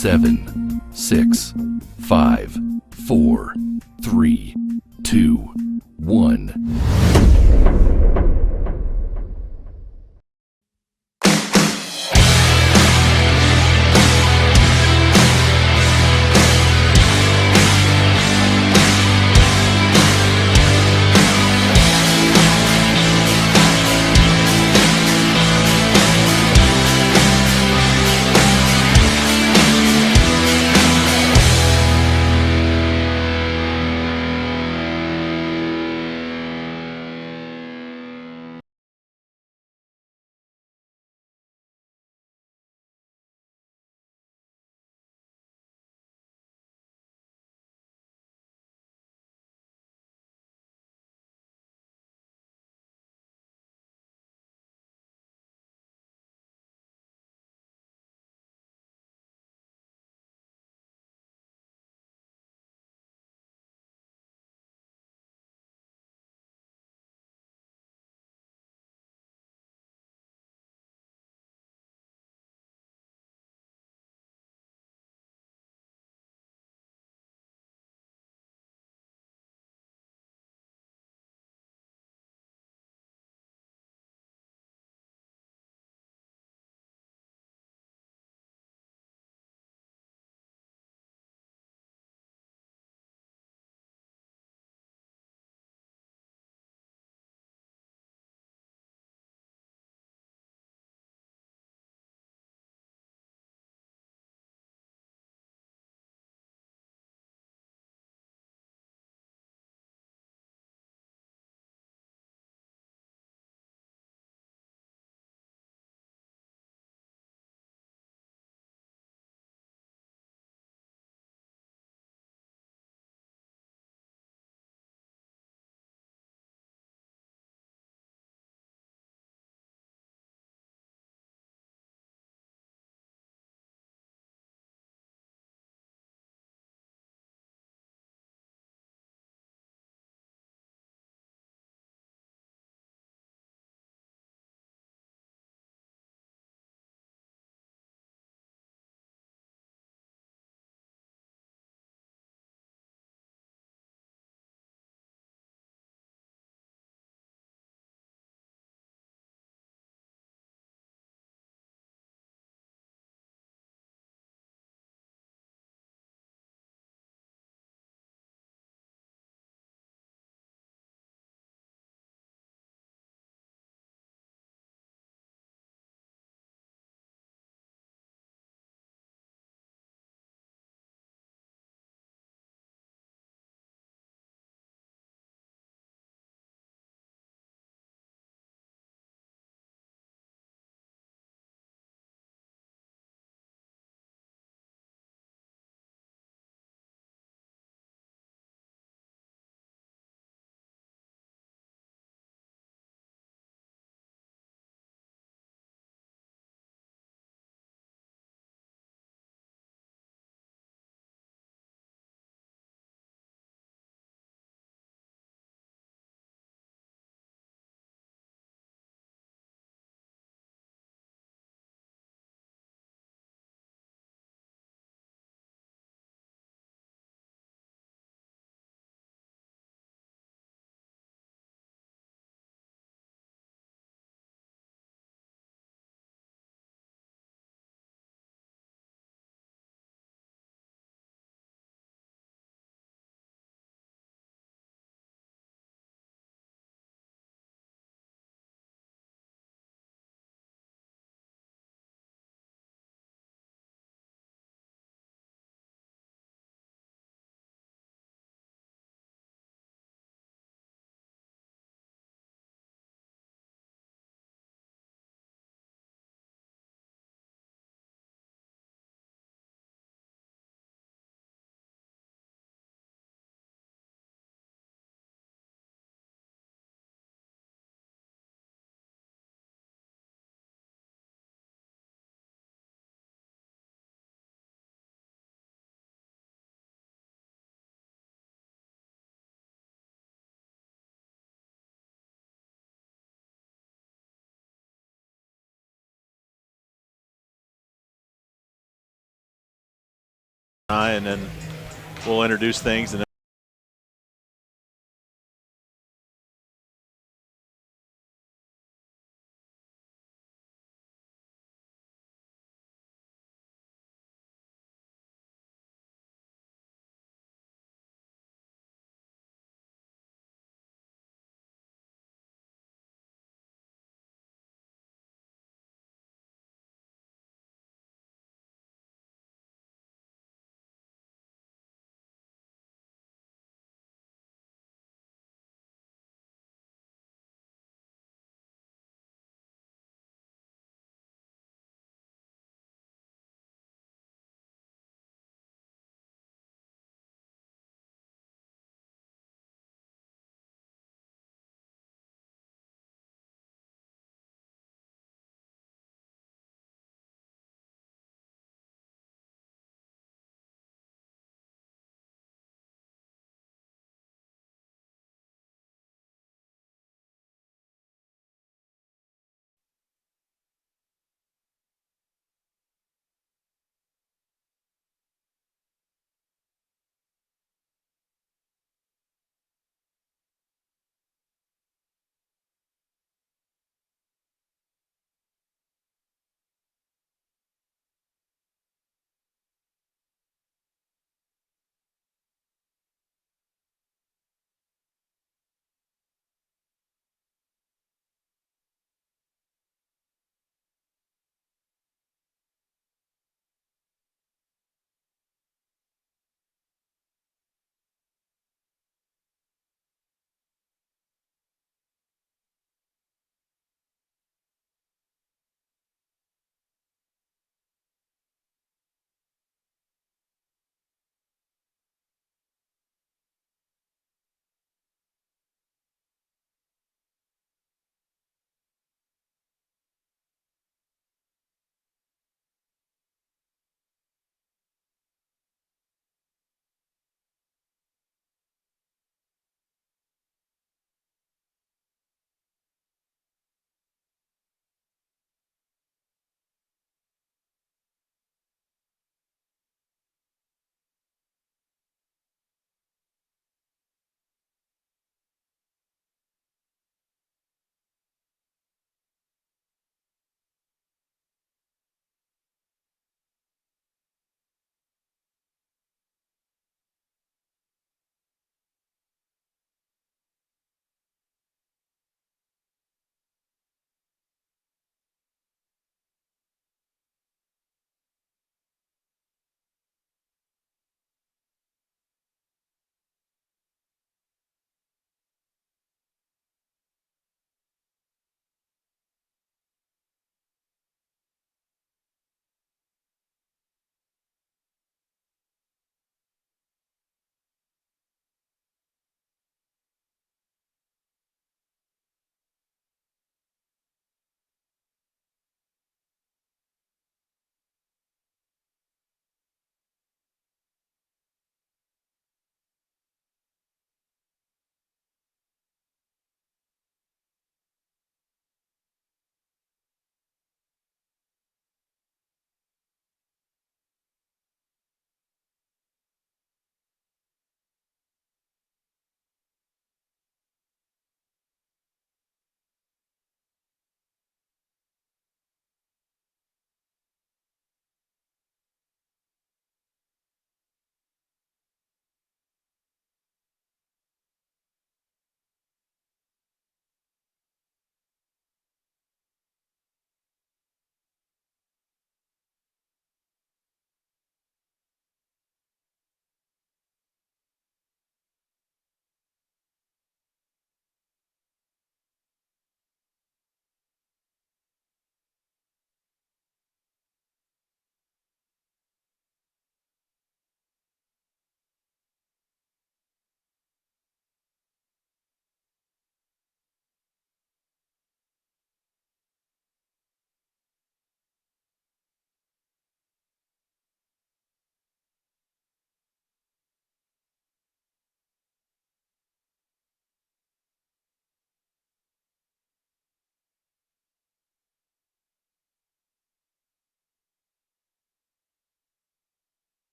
7, 6, 5, 4, 3, 2, 1. and then we'll introduce things and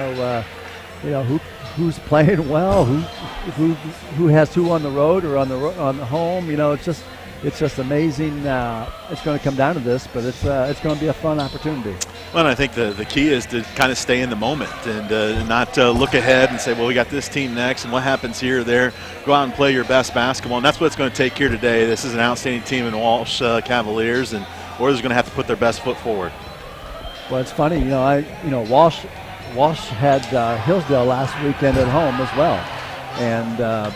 You know who's playing well, who has who on the road or on the home. You know, it's just amazing. It's going to come down to this, but it's going to be a fun opportunity. Well, and I think the key is to kind of stay in the moment and not look ahead and say, well, we got this team next and what happens here or there. Go out and play your best basketball, and that's what it's going to take here today. This is an outstanding team in Walsh Cavaliers, and Warriors are going to have to put their best foot forward. Well, it's funny, Walsh had Hillsdale last weekend at home as well, and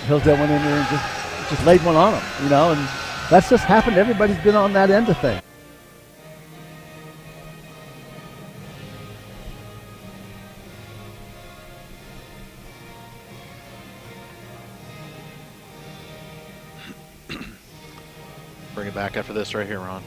Hillsdale went in there and just laid one on them, and that's just happened. Everybody's been on that end of things. Bring it back after this right here, Ron.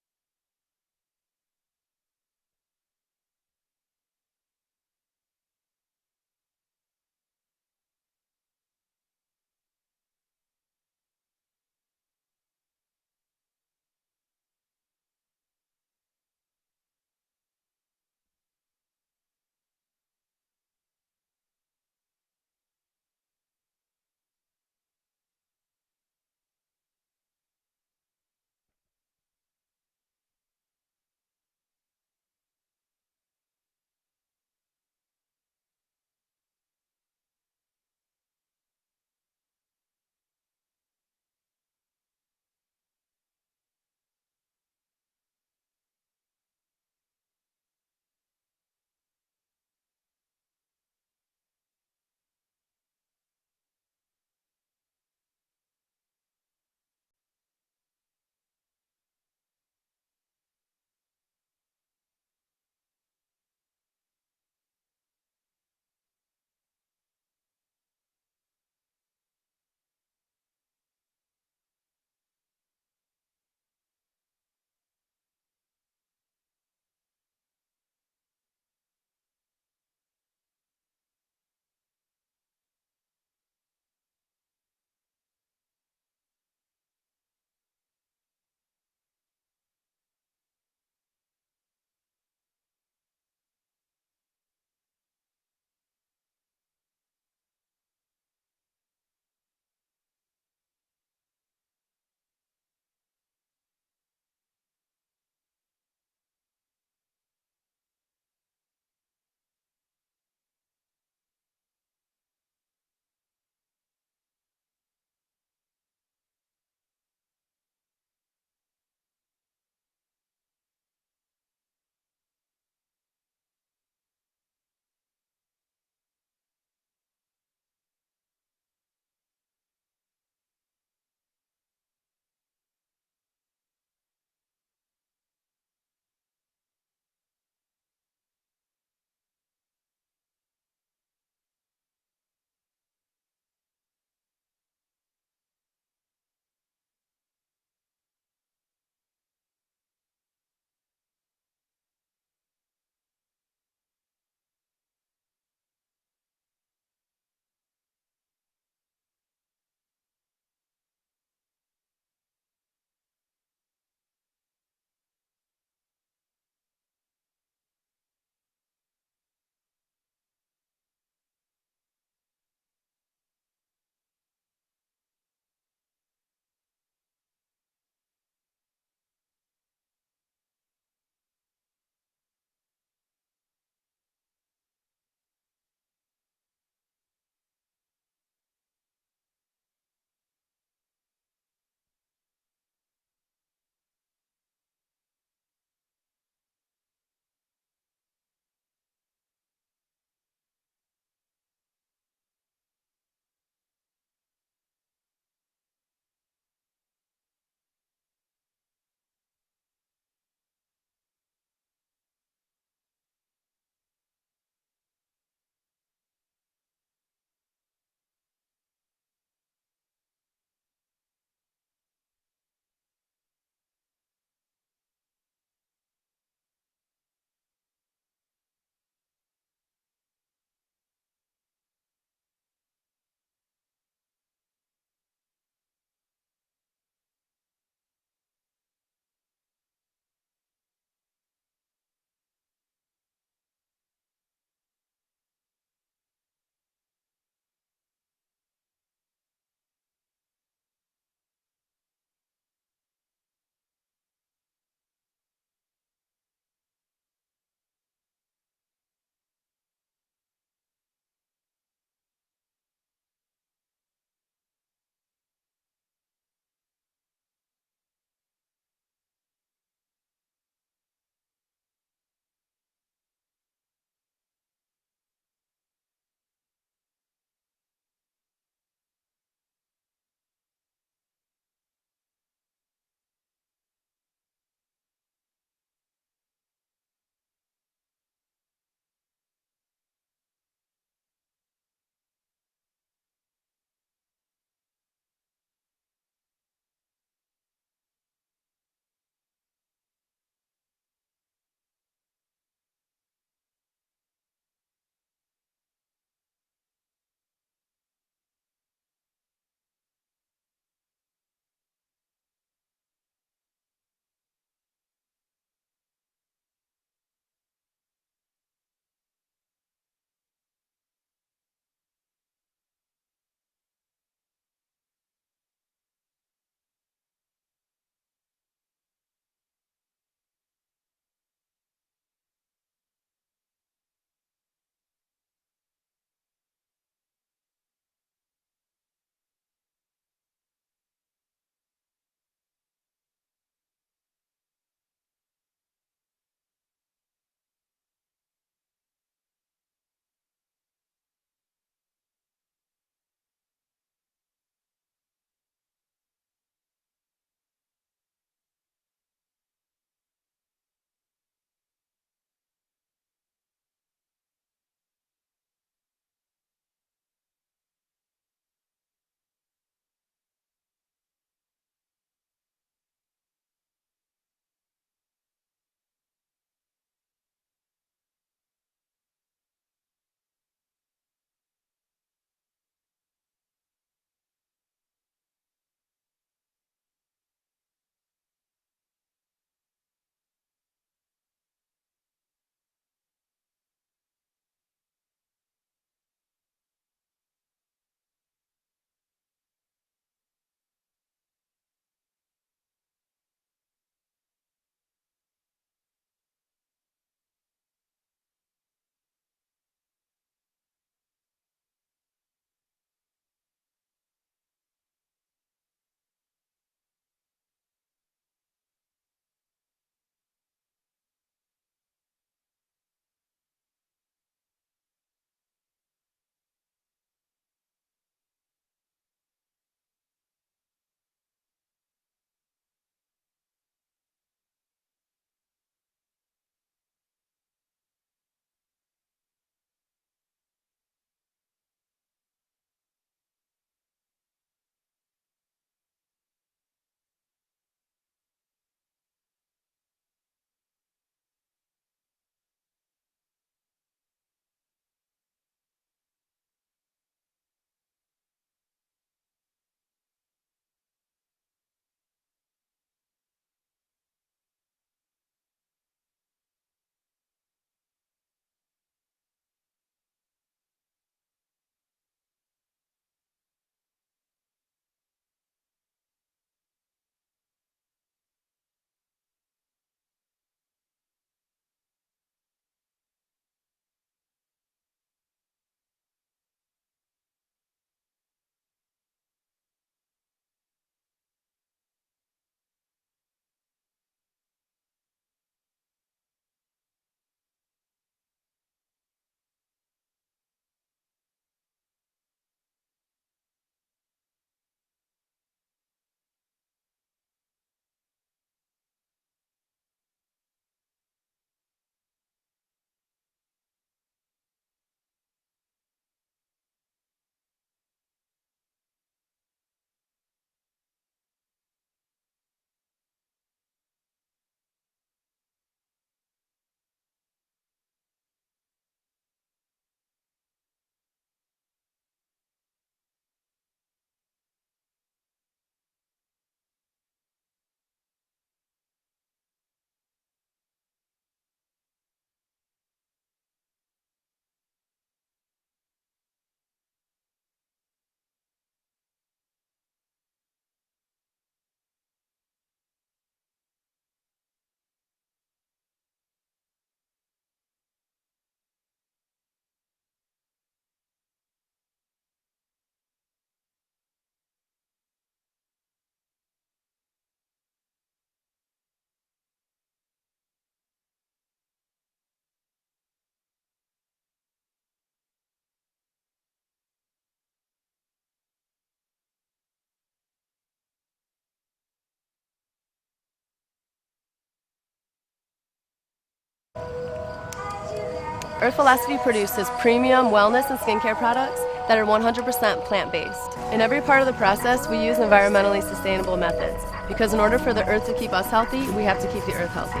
Earth Velocity produces premium wellness and skincare products that are 100% plant-based. In every part of the process, we use environmentally sustainable methods, because in order for the earth to keep us healthy, we have to keep the earth healthy.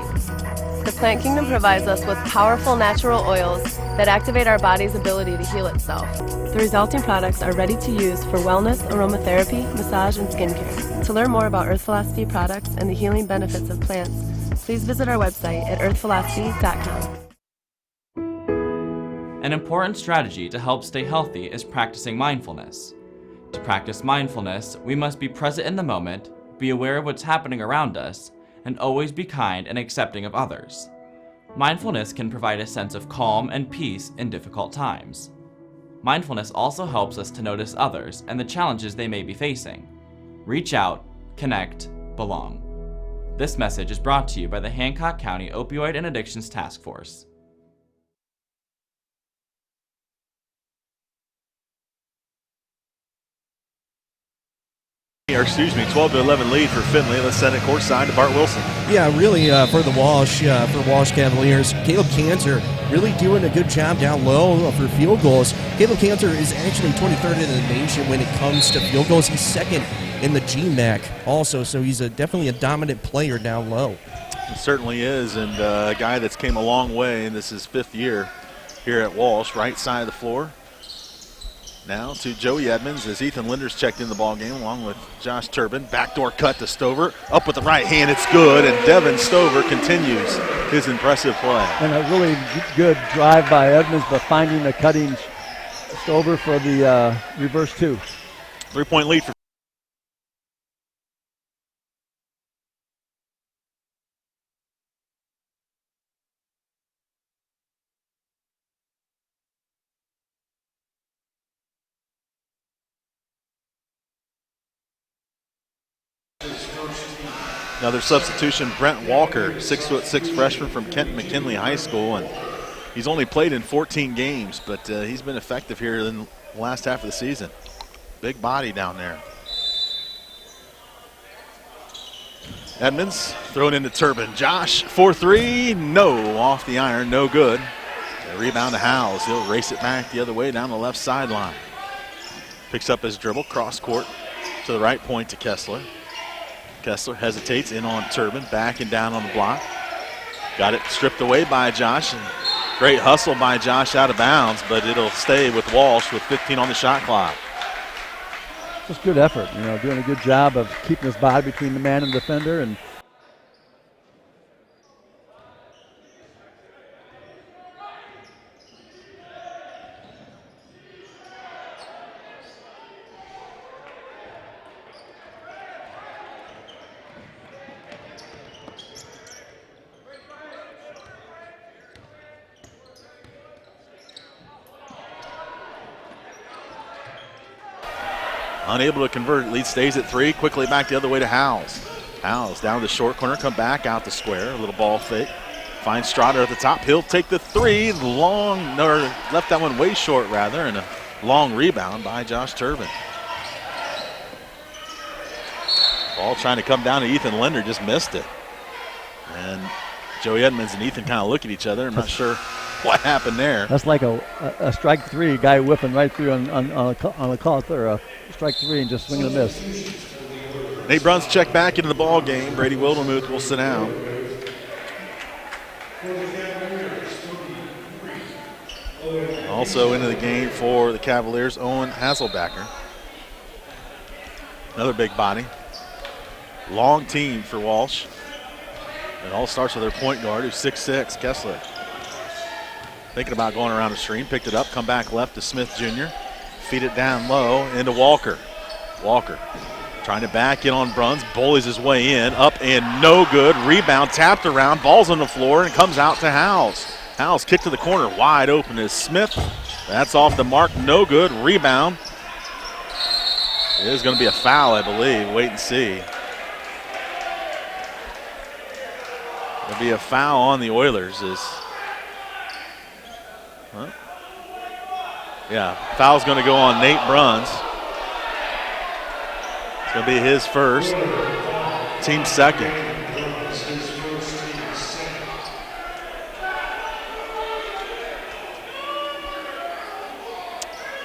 The plant kingdom provides us with powerful natural oils that activate our body's ability to heal itself. The resulting products are ready to use for wellness, aromatherapy, massage, and skincare. To learn more about Earth Velocity products and the healing benefits of plants, please visit our website at earthvelocity.com. An important strategy to help stay healthy is practicing mindfulness. To practice mindfulness, we must be present in the moment, be aware of what's happening around us, and always be kind and accepting of others. Mindfulness can provide a sense of calm and peace in difficult times. Mindfulness also helps us to notice others and the challenges they may be facing. Reach out, connect, belong. This message is brought to you by the Hancock County Opioid and Addictions Task Force. Or 12-11 lead for Findlay. Let's send it courtside to Bart Wilson. Yeah, really for the Walsh Cavaliers, Caleb Cantor really doing a good job down low for field goals. Caleb Cantor is actually 23rd in the nation when it comes to field goals. He's second in the GMAC also, so he's definitely a dominant player down low. He certainly is, and a guy that's came a long way, and this is 5th year here at Walsh. Right side of the floor. Now to Joey Edmonds as Ethan Linder's checked in the ball game along with Josh Turbin. Backdoor cut to Stover. Up with the right hand, it's good, and Devin Stover continues his impressive play. And a really good drive by Edmonds, but finding the cutting Stover for the reverse two. 3-point lead for another substitution, Brent Walker, 6'6" freshman from Kent McKinley High School, and he's only played in 14 games, but he's been effective here in the last half of the season. Big body down there. Edmonds thrown into Turbin. Josh, 4-3, no, off the iron, no good. A rebound to Howes. He'll race it back the other way down the left sideline. Picks up his dribble, cross court to the right point to Kessler. Kessler hesitates in on Turbin, back and down on the block. Got it stripped away by Josh. And great hustle by Josh out of bounds, but it'll stay with Walsh with 15 on the shot clock. Just good effort, doing a good job of keeping his body between the man and the defender. And unable to convert, lead stays at 3. Quickly back the other way to Howes. Howes down to the short corner, come back out the square. A little ball fake. Finds Strotter at the top. He'll take the 3. Long, or left that one way short rather, and a long rebound by Josh Turbin. Ball trying to come down to Ethan Linder, just missed it. And Joey Edmonds and Ethan kind of look at each other. I'm not sure what happened there. That's like a strike 3, guy whipping right through on a call, or a strike 3 and just swinging a miss. Nate Bruns check back into the ball game. Brady Wildermuth will sit down. Also into the game for the Cavaliers, Owen Hasselbacker. Another big body. Long team for Walsh. It all starts with their point guard, who's 6'6", Kessler. Thinking about going around the screen, picked it up, come back left to Smith Jr. Feed it down low into Walker. Walker trying to back in on Bruns, bullies his way in, up and no good. Rebound, tapped around, ball's on the floor and comes out to Howes. Howes kick to the corner, wide open is Smith. That's off the mark, no good. Rebound. It is going to be a foul, I believe. Wait and see. There'll be a foul on the Oilers. Foul's going to go on Nate Bruns. It's going to be his first, team second.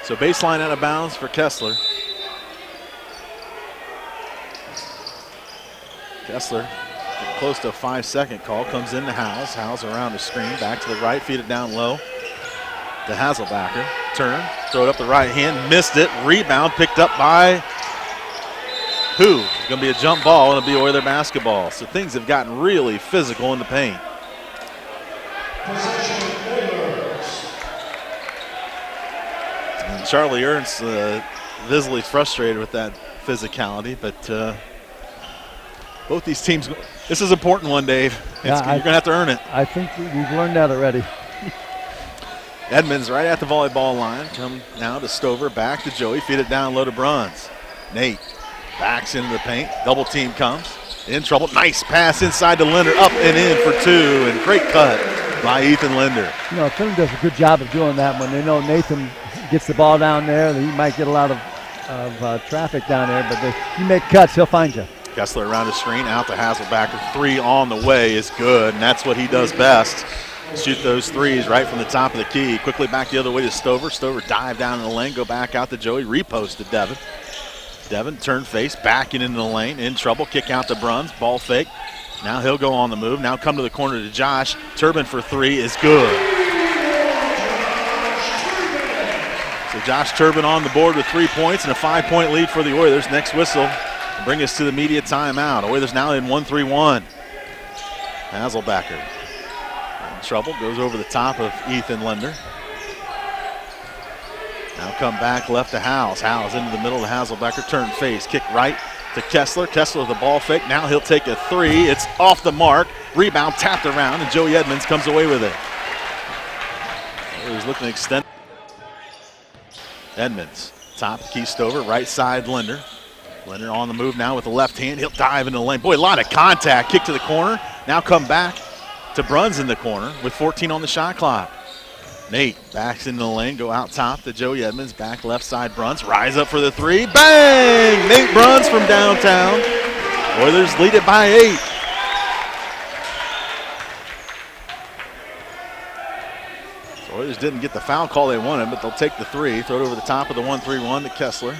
So baseline out of bounds for Kessler. Kessler close to a 5-second call. Comes into Howes. Howes around the screen. Back to the right. Feed it down low to Hazelbacker. Turn. Throw it up the right hand. Missed it. Rebound picked up by who? It's going to be a jump ball and it'll be Oiler basketball. So things have gotten really physical in the paint. And Charlie Ernst visibly frustrated with that physicality, but both these teams, this is an important one, Dave. You're going to have to earn it. I think we've learned that already. Edmonds right at the volleyball line. Come now to Stover, back to Joey. Feed it down low to Bruns. Nate backs into the paint. Double team comes. In trouble. Nice pass inside to Linder. Up and in for two. And great cut by Ethan Linder. You know, Finley does a good job of doing that when they know Nathan gets the ball down there. He might get a lot of traffic down there, but if you make cuts, he'll find you. Kessler around the screen, out to Hazelbacker. Three on the way is good, and that's what he does best. Shoot those threes right from the top of the key. Quickly back the other way to Stover. Stover dive down in the lane, go back out to Joey. Repost to Devin. Devin turn face, backing into the lane. In trouble, kick out to Bruns. Ball fake. Now he'll go on the move. Now come to the corner to Josh. Turbin for three is good. So Josh Turbin on the board with 3 points and a 5-point lead for the Oilers. Next whistle bring us to the media timeout. Oilers now in 1-3-1. Hazelbacker in trouble, goes over the top of Ethan Linder. Now come back left to Howes. Howes into the middle to Hazelbacker. Turn face, kick right to Kessler. Kessler with the ball fake. Now he'll take a three. It's off the mark. Rebound tapped around, and Joey Edmonds comes away with it. He's looking to extend. Edmonds, top key Stover, right side Linder. Linder on the move now with the left hand. He'll dive into the lane. Boy, a lot of contact. Kick to the corner. Now come back to Bruns in the corner with 14 on the shot clock. Nate backs into the lane, go out top to Joey Edmonds. Back left side Bruns. Rise up for the three. Bang! Nate Bruns from downtown. Oilers lead it by 8. So Oilers didn't get the foul call they wanted, but they'll take the three. Throw it over the top of the 1-3-1 to Kessler.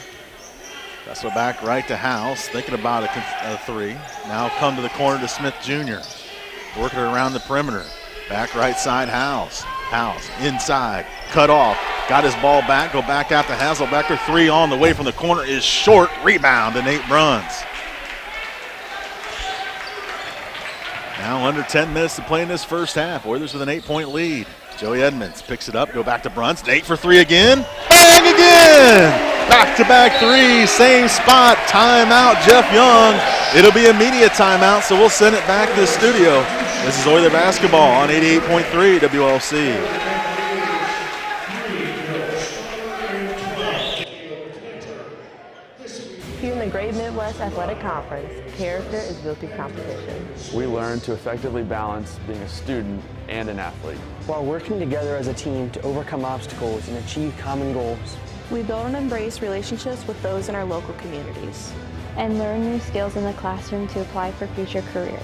Kessler back right to Howes, thinking about a three. Now come to the corner to Smith Jr. Working it around the perimeter. Back right side Howes. Howes inside, cut off, got his ball back, go back out to Hazelbacker. Three on the way from the corner is short. Rebound to Nate Bruns. Now under 10 minutes to play in this first half. Oilers with an 8-point lead. Joey Edmonds picks it up, go back to Bruns. Nate for three again. Bang again! Back-to-back three, same spot. Timeout, Jeff Young. It'll be a media timeout, so we'll send it back to the studio. This is Oiler basketball on 88.3 WLC. Here in the Great Midwest Athletic Conference, character is built through competition. We learn to effectively balance being a student and an athlete, while working together as a team to overcome obstacles and achieve common goals. We build and embrace relationships with those in our local communities. And learn new skills in the classroom to apply for future careers.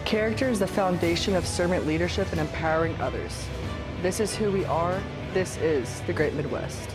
Character is the foundation of servant leadership and empowering others. This is who we are. This is the Great Midwest.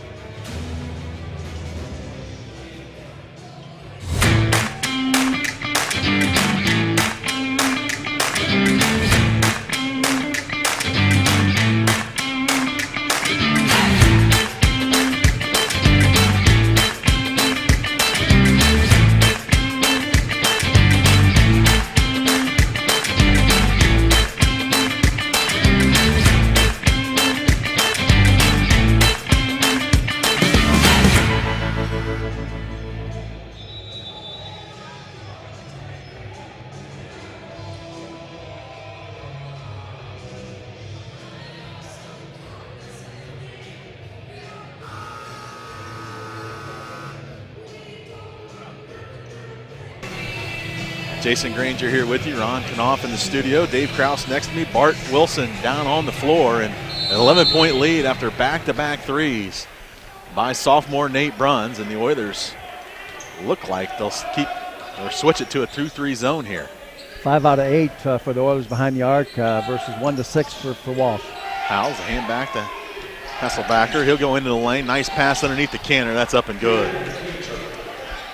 Jason Granger here with you. Ron Knopf in the studio. Dave Krause next to me. Bart Wilson down on the floor. And an 11-point lead after back-to-back threes by sophomore Nate Bruns. And the Oilers look like they'll keep or switch it to a 2-3 zone here. 5 out of 8 for the Oilers behind the arc versus 1 to 6 for Walsh. Howes, a hand back to Hasselbacker, he'll go into the lane. Nice pass underneath the Canner. That's up and good.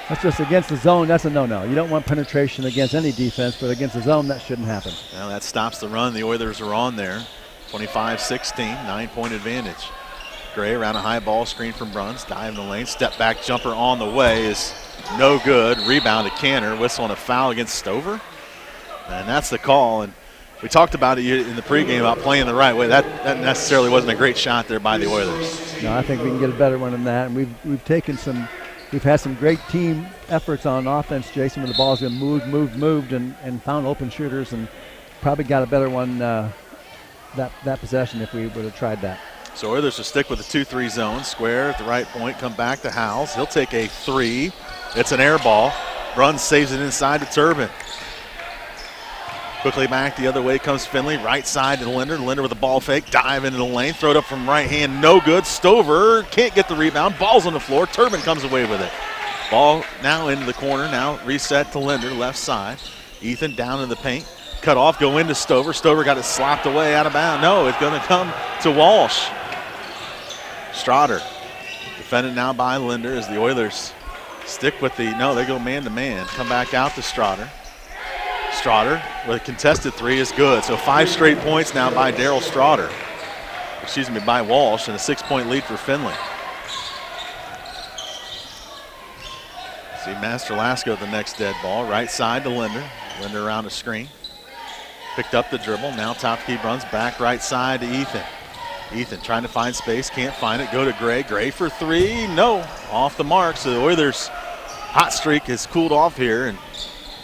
That's just against the zone. That's a no-no. You don't want penetration against any defense, but against the zone, that shouldn't happen. Now that stops the run. The Oilers are on there. 25-16, 9-point advantage. Gray around a high ball screen from Bruns. Dive in the lane. Step back jumper on the way is no good. Rebound to Canner. Whistle and a foul against Stover. And that's the call. And we talked about it in the pregame about playing the right way. That necessarily wasn't a great shot there by the Oilers. No, I think we can get a better one than that. And we've had some great team efforts on offense, Jason, where the ball's been moved, and found open shooters, and probably got a better one that possession if we would have tried that. So Oilers will stick with the 2-3 zone. Square at the right point, come back to Howells. He'll take a three. It's an air ball. Bruns saves it inside to Turbin. Quickly back the other way comes Finley. Right side to Linder. Linder with a ball fake. Dive into the lane. Throw it up from right hand. No good. Stover can't get the rebound. Ball's on the floor. Turbin comes away with it. Ball now into the corner. Now reset to Linder. Left side. Ethan down in the paint. Cut off. Go into Stover. Stover got it slapped away out of bounds. No, it's going to come to Walsh. Strotter. Defended now by Linder as the Oilers stick with the, no, they go man-to-man. Come back out to Strotter. Strotter with a contested three is good. So 5 straight points now by Darryl Strotter. By Walsh, and a 6-point lead for Finley. See Master Lasco the next dead ball. Right side to Linder. Linder around the screen. Picked up the dribble. Now top key runs back right side to Ethan. Ethan trying to find space. Can't find it. Go to Gray. Gray for three. No. Off the mark. So the Oilers' hot streak has cooled off here. And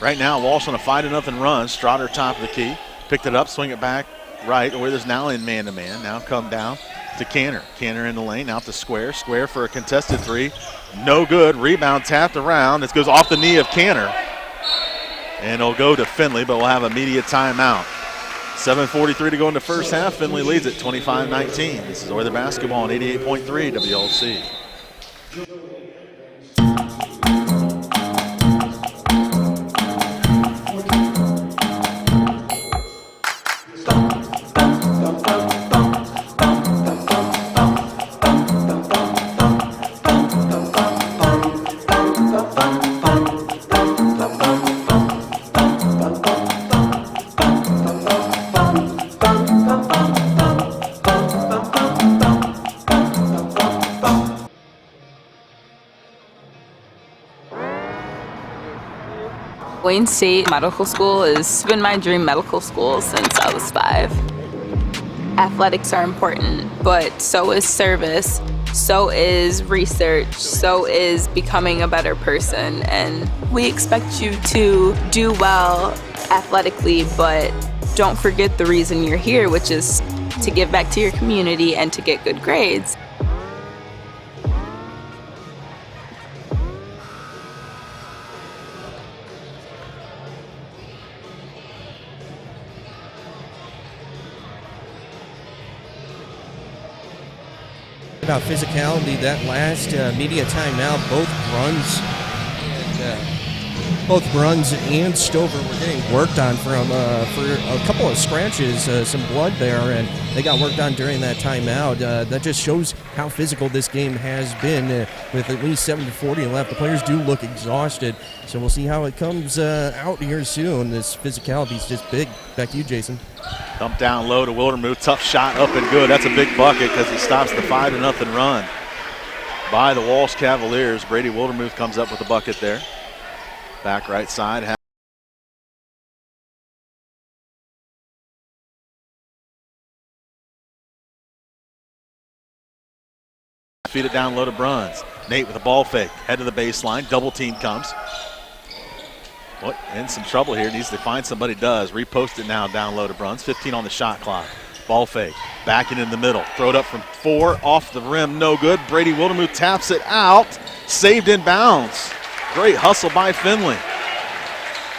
right now, Walsh on a 5-0 run. Strotter top of the key. Picked it up, swing it back right. Oilers now in man-to-man. Now come down to Canner. Canner in the lane, out to Square. Square for a contested three. No good. Rebound tapped around. This goes off the knee of Canner. And it'll go to Finley, but we'll have a media timeout. 7:43 to go in the first half. Finley leads at 25-19. This is Oilers basketball on 88.3 WLC. Wayne State Medical School has been my dream medical school since I was 5. Athletics are important, but so is service, so is research, so is becoming a better person. And we expect you to do well athletically, but don't forget the reason you're here, which is to give back to your community and to get good grades. About physicality, that last media timeout, both Bruns and Stover were getting worked on for a couple of scratches, some blood there, and they got worked on during that timeout. That just shows how physical this game has been. With at least 7:40 left, the players do look exhausted, so we'll see how it comes out here soon. This physicality is just big. Back to you, Jason. Dump down low to Wildermuth. Tough shot up and good. That's a big bucket because he stops the 5-0 run by the Walsh Cavaliers. Brady Wildermuth comes up with a bucket there. Back right side. Feed it down low to Bruns. Nate with a ball fake. Head to the baseline. Double team comes. What? In some trouble here. Needs to find somebody. Does. Repost it now down low to Bruns. 15 on the shot clock. Ball fake. Backing in the middle. Throw it up from 4. Off the rim. No good. Brady Wildermuth taps it out. Saved in bounds. Great hustle by Finley.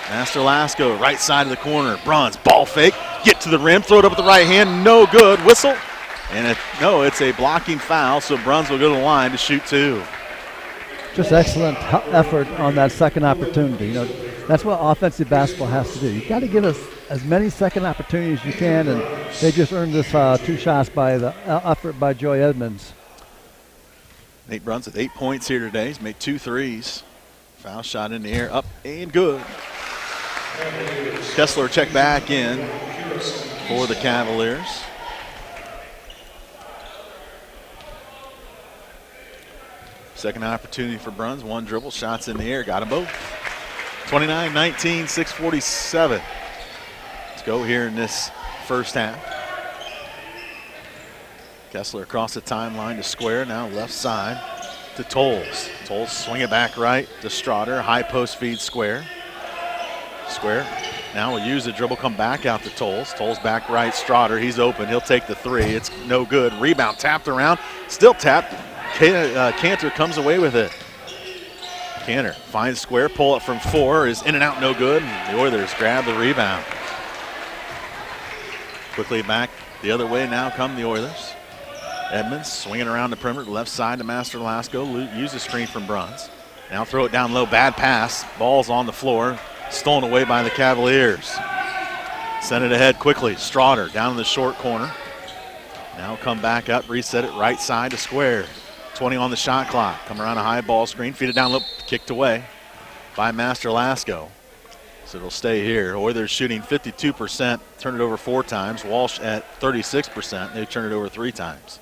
Master Lasco, right side of the corner. Bruns, ball fake. Get to the rim. Throw it up with the right hand. No good. Whistle. And it's a blocking foul, so Bruns will go to the line to shoot 2. Just excellent effort on that second opportunity. That's what offensive basketball has to do. You've got to give us as many second opportunities as you can, and they just earned this 2 shots by the effort by Joey Edmonds. Nate Bruns with 8 points here today. He's made 2 threes. Foul shot in the air, up and good. Kessler check back in for the Cavaliers. Second opportunity for Bruns. 1 dribble, shots in the air, got them both. 29-19, 6:47. Let's go here in this first half. Kessler across the timeline to Square, now left side to Tolles. Tolles swing it back right to Strotter, high post feed Square. Square now will use the dribble, come back out to Tolles. Tolles back right, Strotter, he's open, he'll take the 3. It's no good. Rebound tapped around, still tapped. Cantor comes away with it. Cantor finds Square, pull up from 4, is in and out, no good. And the Oilers grab the rebound. Quickly back the other way now come the Oilers. Edmonds swinging around the perimeter, left side to Master Lasco, use the screen from Bruns. Now throw it down low, bad pass, ball's on the floor, stolen away by the Cavaliers. Send it ahead quickly, Strotter down in the short corner. Now come back up, reset it right side to Square. 20 on the shot clock. Come around a high ball screen, feed it down low, kicked away by Master Lasco. So it'll stay here. Oilers shooting 52%, turn it over 4 times. Walsh at 36%. They turn it over 3 times.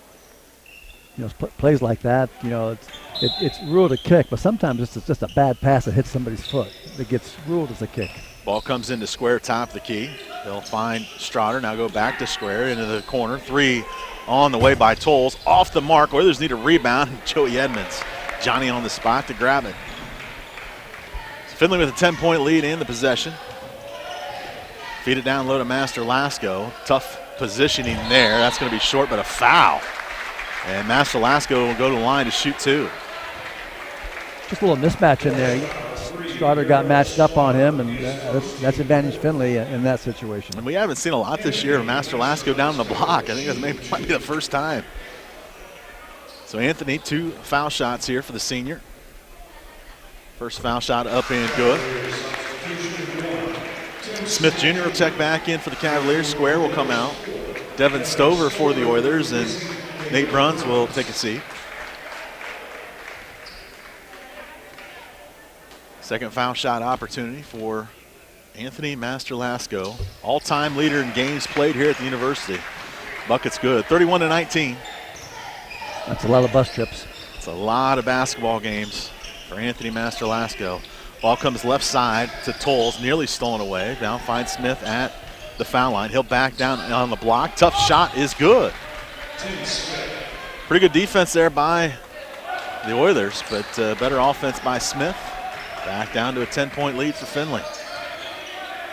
You know, plays like that, you know, it's ruled a kick, but sometimes it's just a bad pass that hits somebody's foot that gets ruled as a kick. Ball comes into Square, top of the key. They'll find Strotter, now go back to Square, into the corner. 3 on the way by Tolles, off the mark. Oilers need a rebound. Joey Edmonds, Johnny on the spot to grab it. Finley with a 10-point lead and the possession. Feed it down low to Master Lasco. Tough positioning there. That's going to be short, but a foul. And Master Lasco will go to the line to shoot 2. Just a little mismatch in there. Strotter got matched up on him, and that's advantage Finley in that situation. And we haven't seen a lot this year of Master Lasco down the block. I think that might be the first time. So Anthony, 2 foul shots here for the senior. First foul shot up and good. Smith Jr. will check back in for the Cavaliers. Square will come out. Devin Stover for the Oilers, and Nate Bruns will take a seat. Second foul shot opportunity for Anthony Master Lasco. All-time leader in games played here at the university. Bucket's good, 31-19. That's a lot of bus trips. It's a lot of basketball games for Anthony Master Lasco. Ball comes left side to Tolles, nearly stolen away. Now finds Smith at the foul line. He'll back down on the block. Tough shot is good. Pretty good defense there by the Oilers, but better offense by Smith. Back down to a 10-point lead for Finley.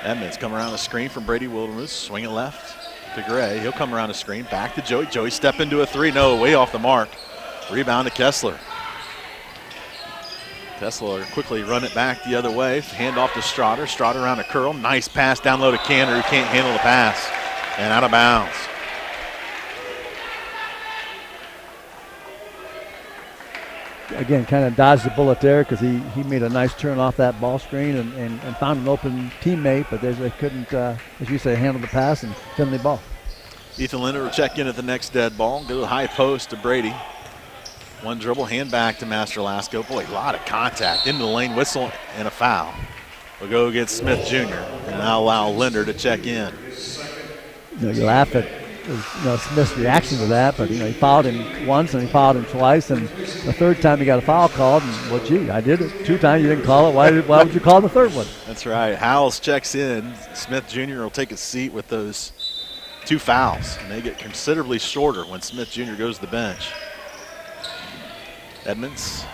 Edmonds come around the screen from Brady Wildermuth. Swing it left to Gray. He'll come around the screen. Back to Joey. Joey step into a 3. No, way off the mark. Rebound to Kessler. Kessler quickly run it back the other way. Hand off to Strotter. Strotter around a curl. Nice pass down low to Cantor, who can't handle the pass. And out of bounds. Again, kind of dodged the bullet there because he made a nice turn off that ball screen and found an open teammate, but they couldn't, as you say, handle the pass and Finley ball. Ethan Linder will check in at the next dead ball. Go to the high post to Brady. 1 dribble, hand back to Master Lasco. Boy, a lot of contact. Into the lane, whistle, and a foul. We'll go against Smith Jr. and now allow Linder to check in. You know, you laugh at Smith's reaction to that, but he fouled him once and he fouled him twice, and the 3rd time he got a foul called, and well, gee, I did it 2 times, you didn't call it. Why would you call the 3rd one? That's right. Howells checks in. Smith Jr. will take a seat with those 2 fouls, and they get considerably shorter when Smith Jr. goes to the bench. Edmonds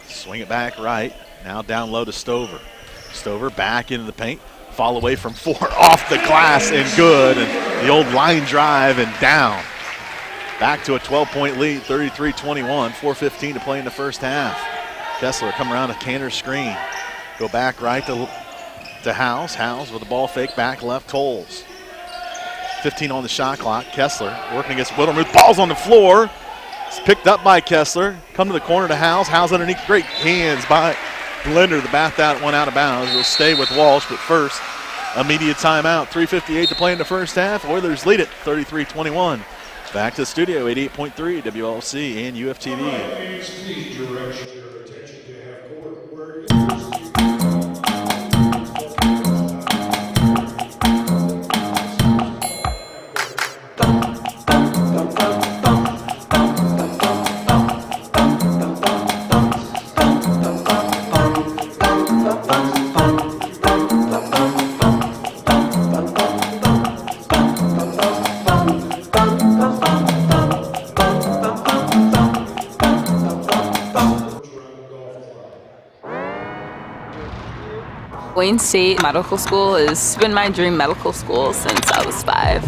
swing it back right. Now down low to Stover. Stover back into the paint. Fall away from 4 off the glass and good. And the old line drive and down. Back to a 12-point lead, 33-21. 4:15 to play in the first half. Kessler come around a Cantor screen. Go back right to Howes. Howes with the ball fake back left. Tolles. 15 on the shot clock. Kessler working against Wildermuth. Ball's on the floor. It's picked up by Kessler. Come to the corner to Howes. Howes underneath. Great hands by Linder. The bat that one out of bounds. It'll stay with Walsh, but first a media timeout. 3:58 to play in the first half. Oilers lead it 33-21. Back to the studio, 88.3 WLC and UFTV. Wayne State Medical School has been my dream medical school since I was 5.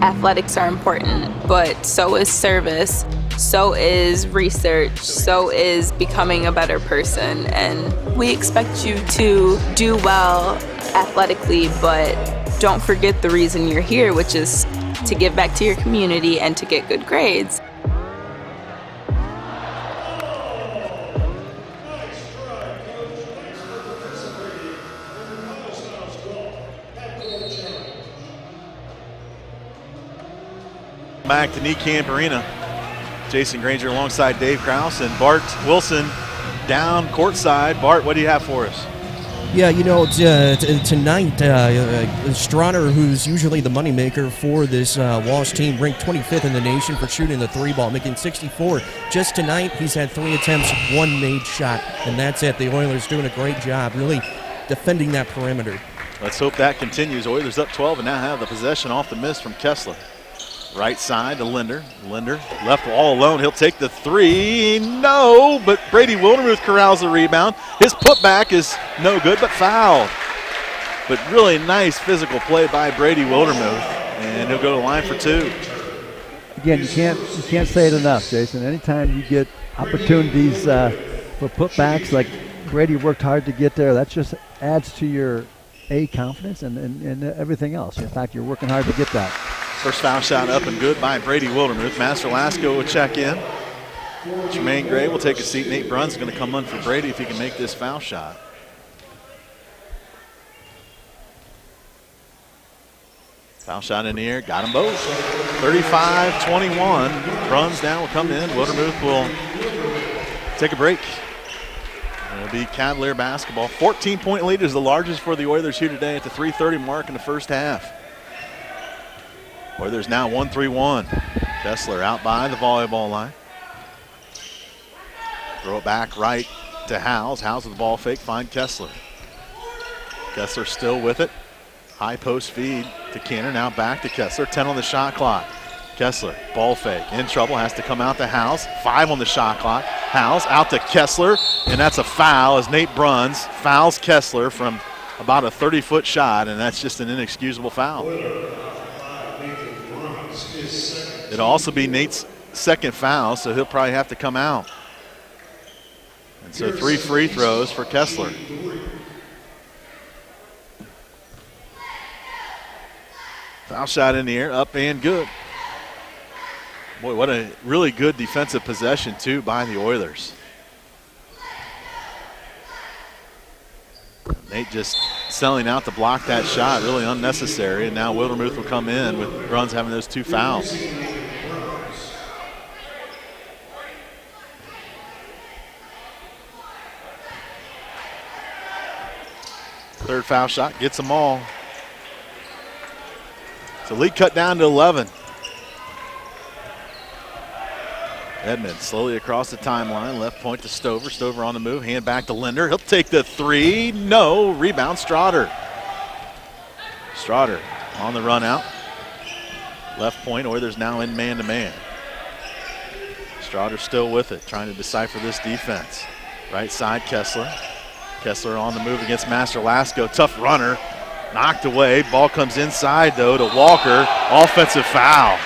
Athletics are important, but so is service, so is research, so is becoming a better person. And we expect you to do well athletically, but don't forget the reason you're here, which is to give back to your community and to get good grades. Back to Knee Camp Arena. Jason Granger alongside Dave Krause and Bart Wilson down courtside. Bart, what do you have for us? Yeah, you know, tonight, Strotter, who's usually the moneymaker for this Walsh team, ranked 25th in the nation for shooting the 3-ball, making 64. Just tonight, he's had 3 attempts, 1 made shot, and that's it. The Oilers doing a great job, really defending that perimeter. Let's hope that continues. Oilers up 12 and now have the possession off the miss from Kessler. Right side to Linder. Linder left all alone. He'll take the 3. No, but Brady Wildermuth corrals the rebound. His putback is no good, but fouled. But really nice physical play by Brady Wildermuth, and he'll go to the line for 2. Again, you can't say it enough, Jason. Anytime you get opportunities for putbacks, like Brady worked hard to get there, that just adds to your confidence and everything else. In fact, you're working hard to get that. First foul shot up and good by Brady Wildermuth. Master Lasco will check in. Jermaine Gray will take a seat. Nate Brunn's going to come in for Brady if he can make this foul shot. Foul shot in the air. Got them both. 35-21. Bruns now will come in. Wildermuth will take a break. It'll be Cavalier basketball. 14-point lead is the largest for the Oilers here today at the 3:30 mark in the first half. Oilers now 1-3-1. Kessler out by the volleyball line. Throw it back right to Howes. Howes with the ball fake, find Kessler. Kessler still with it. High post feed to Canner, now back to Kessler. 10 on the shot clock. Kessler, ball fake, in trouble, has to come out to Howes. 5 on the shot clock. Howes out to Kessler, and that's a foul as Nate Bruns fouls Kessler from about a 30-foot shot, and that's just an inexcusable foul. It'll also be Nate's second foul, so he'll probably have to come out. And so 3 free throws for Kessler. Foul shot in the air, up and good. Boy, what a really good defensive possession, too, by the Oilers. Nate just selling out to block that shot, really unnecessary. And now Wildermuth will come in with Bruns having those 2 fouls. Third foul shot, gets them all. So lead cut down to 11. Edmond slowly across the timeline, left point to Stover. Stover on the move, hand back to Linder. He'll take the 3, no, rebound Strotter. Strotter on the run out. Left point, Oilers now in man-to-man. Strotter still with it, trying to decipher this defense. Right side, Kessler. Kessler on the move against Master Lasco. Tough runner, knocked away. Ball comes inside, though, to Walker. Offensive foul.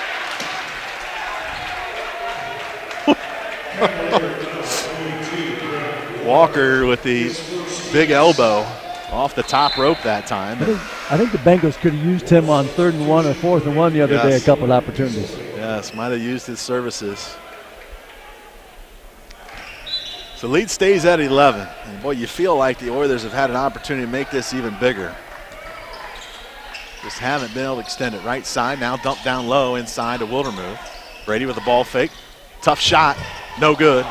Walker with the big elbow off the top rope that time. I think the Bengals could have used him on 3rd and 1 or 4th and 1 the other day, a couple of opportunities. Yes, might have used his services. So lead stays at 11. And boy, you feel like the Oilers have had an opportunity to make this even bigger. Just haven't been able to extend it. Right side now, dump down low inside to Wildermuth. Brady with the ball fake. Tough shot, no good.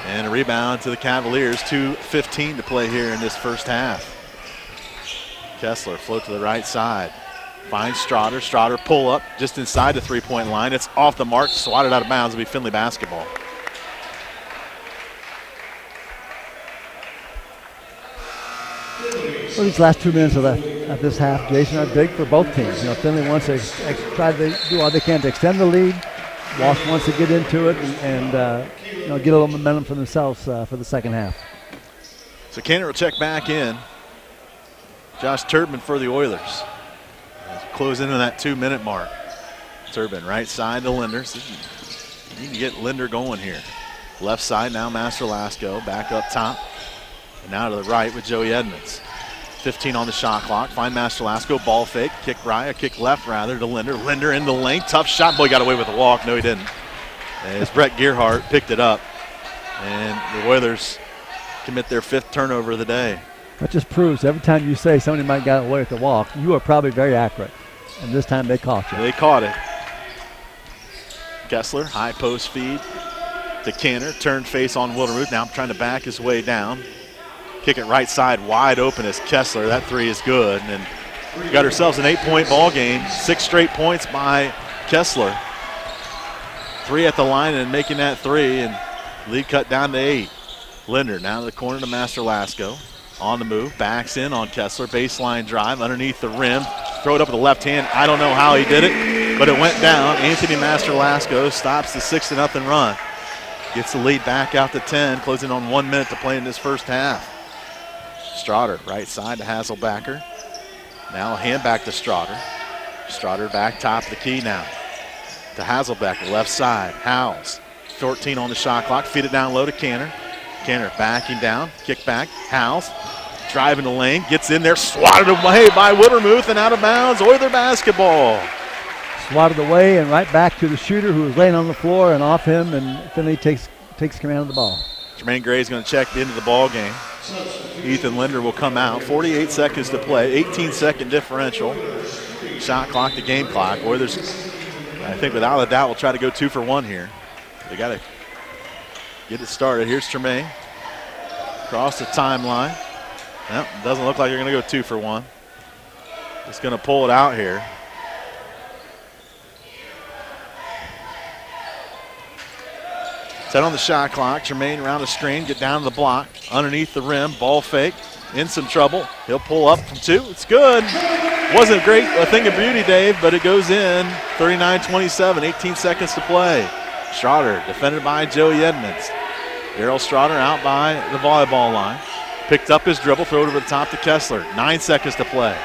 And a rebound to the Cavaliers. 2:15 to play here in this first half. Kessler float to the right side. Finds Strotter. Strotter pull up just inside the three-point line. It's off the mark, swatted out of bounds. It'll be Findlay basketball. Well, these last 2 minutes of this half, Jason, are big for both teams. You know, Findlay wants to try to do all they can to extend the lead. Walsh wants to get into it and you know, get a little momentum for themselves for the second half. So Cantor will check back in. Josh Turbin for the Oilers. Close into that 2-minute mark. Turbin right side to Linder. So you need to get Linder going here. Left side now, Master Lasco back up top. And now to the right with Joey Edmonds. 15 on the shot clock. Find Master Lasco, ball fake, kick left rather to Linder. Linder in the lane, tough shot. Boy, got away with the walk. No, he didn't. As Brett Gearhart picked it up. And the Oilers commit their 5th turnover of the day. That just proves every time you say somebody might get away with the walk, you are probably very accurate. And this time they caught you. They caught it. Kessler, high post feed to Cantor. Turn face on Wildermuth. Now trying to back his way down. Kick it right side wide open as Kessler. That three is good. And we got ourselves an 8-point ball game. 6 straight points by Kessler. 3 at the line and making that 3. And lead cut down to 8. Linder now to the corner to Master Lasco. On the move, backs in on Kessler, baseline drive underneath the rim, throw it up with the left hand. I don't know how he did it, but it went down. Anthony Master Lasco stops the 6-0 run. Gets the lead back out to 10, closing on 1 minute to play in this first half. Strotter, right side to Hasselbacker. Now a hand back to Strotter. Strotter back top of the key now. To Hasselbacker, left side, Howells. 14 on the shot clock, feed it down low to Cantor. Cantor backing down, kick back, Howells driving the lane, gets in there, swatted away by Wildermuth and out of bounds. Oiler basketball. Swatted away and right back to the shooter who was laying on the floor and off him, and Finley takes command of the ball. Jermaine Gray is going to check into the ball game. Ethan Linder will come out. 48 seconds to play, 18-second differential. Shot clock to game clock. Oilers, I think without a doubt, will try to go 2 for 1 here. They got to get it started. Here's Tremaine. Across the timeline. Well, doesn't look like you're going to go 2 for 1. Just going to pull it out here. Set on the shot clock. Tremaine around the screen, get down to the block. Underneath the rim, ball fake. In some trouble. He'll pull up from 2. It's good. Wasn't great, a thing of beauty, Dave, but it goes in. 39-27, 18 seconds to play. Strotter defended by Joey Edmonds. Darryl Strotter out by the volleyball line. Picked up his dribble, throw it over the top to Kessler. 9 seconds to play.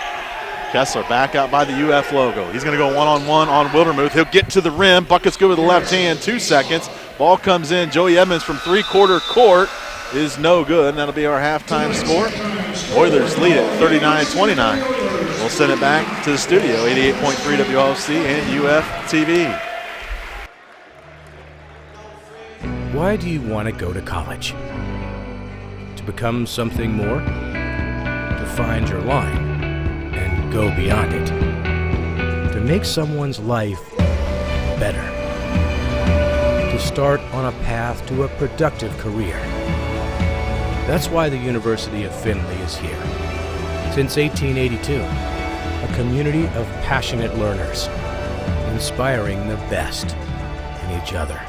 Kessler back out by the UF logo. He's going to go one-on-one on Wildermuth. He'll get to the rim. Buckets go with the left hand. 2 seconds. Ball comes in. Joey Edmonds from three-quarter court is no good. And that'll be our halftime score. Oilers lead it 39-29. We'll send it back to the studio. 88.3 WLC and UFTV. Why do you want to go to college? To become something more? To find your line and go beyond it? To make someone's life better? To start on a path to a productive career? That's why the University of Findlay is here. Since 1882, a community of passionate learners, inspiring the best in each other.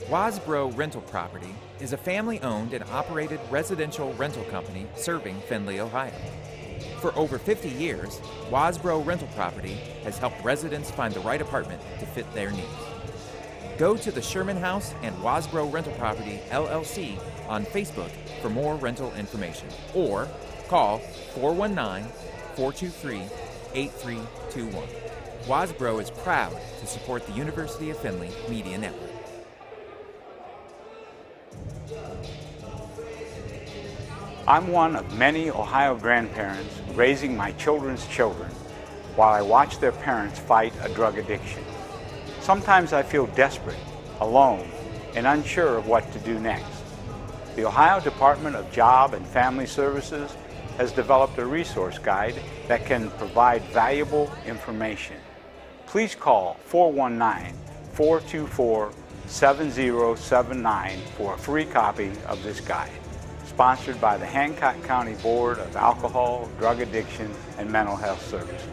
Wasbro Rental Property is a family-owned and operated residential rental company serving Findlay, Ohio. For over 50 years, Wasbro Rental Property has helped residents find the right apartment to fit their needs. Go to the Sherman House and Wasbro Rental Property, LLC on Facebook for more rental information, or call 419-423-8321. Wasbro is proud to support the University of Findlay Media Network. I'm one of many Ohio grandparents raising my children's children while I watch their parents fight a drug addiction. Sometimes I feel desperate, alone, and unsure of what to do next. The Ohio Department of Job and Family Services has developed a resource guide that can provide valuable information. Please call 419-424-7079 for a free copy of this guide. Sponsored by the Hancock County Board of Alcohol, Drug Addiction, and Mental Health Services.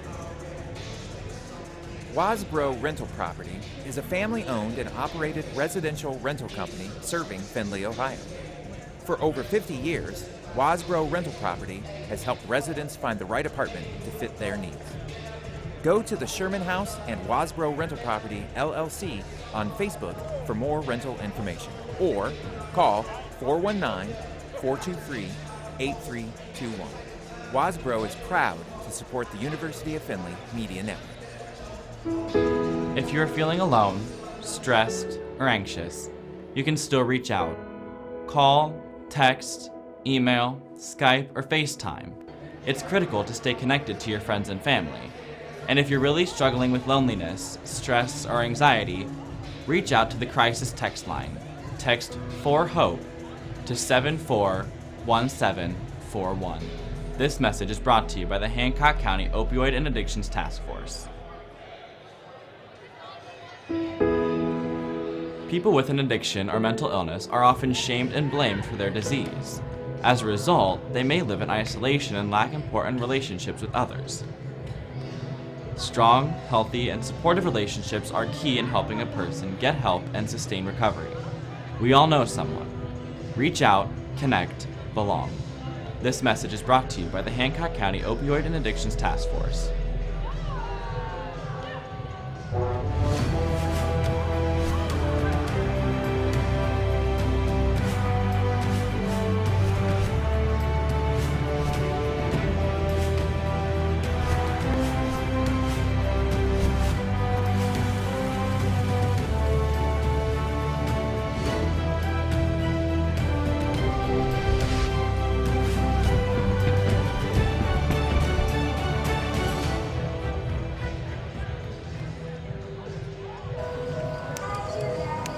Wasbro Rental Property is a family-owned and operated residential rental company serving Findlay, Ohio. For over 50 years, Wasbro Rental Property has helped residents find the right apartment to fit their needs. Go to the Sherman House and Wasbro Rental Property, LLC on Facebook for more rental information, or call 419-423-8321. Wasbro is proud to support the University of Findlay Media Network. If you're feeling alone, stressed, or anxious, you can still reach out. Call, text, email, Skype, or FaceTime. It's critical to stay connected to your friends and family. And if you're really struggling with loneliness, stress, or anxiety, reach out to the crisis text line. Text 4HOPE to 741741. This message is brought to you by the Hancock County Opioid and Addictions Task Force. People with an addiction or mental illness are often shamed and blamed for their disease. As a result, they may live in isolation and lack important relationships with others. Strong, healthy, and supportive relationships are key in helping a person get help and sustain recovery. We all know someone. Reach out, connect, belong. This message is brought to you by the Hancock County Opioid and Addictions Task Force.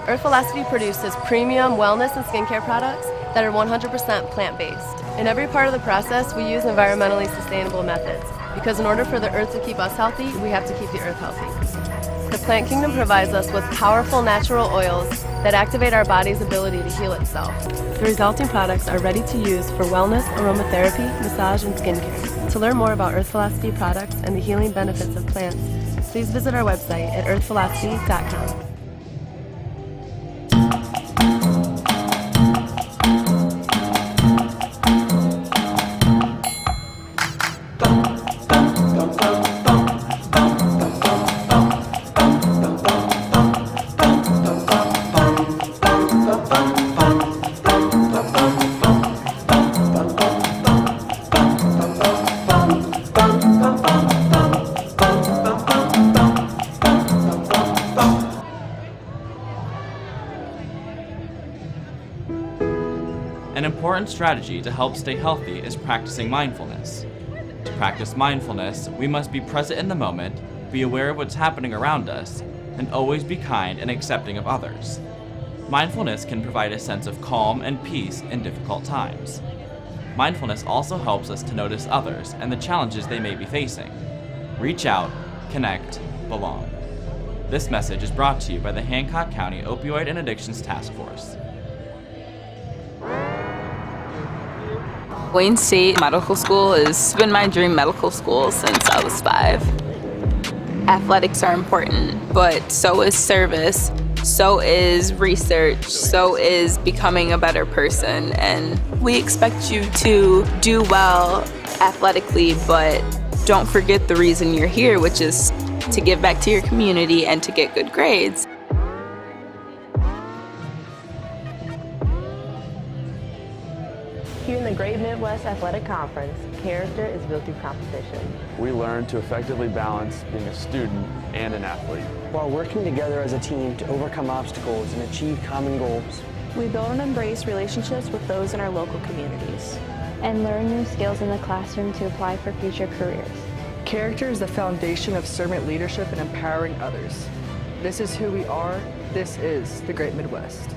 Earth Velocity produces premium wellness and skincare products that are 100% plant-based. In every part of the process, we use environmentally sustainable methods, because in order for the earth to keep us healthy, we have to keep the earth healthy. The plant kingdom provides us with powerful natural oils that activate our body's ability to heal itself. The resulting products are ready to use for wellness, aromatherapy, massage, and skincare. To learn more about Earth Velocity products and the healing benefits of plants, please visit our website at earthvelocity.com. An important strategy to help stay healthy is practicing mindfulness. To practice mindfulness, we must be present in the moment, be aware of what's happening around us, and always be kind and accepting of others. Mindfulness can provide a sense of calm and peace in difficult times. Mindfulness also helps us to notice others and the challenges they may be facing. Reach out, connect, belong. This message is brought to you by the Hancock County Opioid and Addictions Task Force. Wayne State Medical School has been my dream medical school since I was 5. Athletics are important, but so is service, so is research, so is becoming a better person, and we expect you to do well athletically, but don't forget the reason you're here, which is to give back to your community and to get good grades. Here in the Great Midwest Athletic Conference, character is built through competition. We learn to effectively balance being a student and an athlete, while working together as a team to overcome obstacles and achieve common goals. We build and embrace relationships with those in our local communities. And learn new skills in the classroom to apply for future careers. Character is the foundation of servant leadership and empowering others. This is who we are. This is the Great Midwest.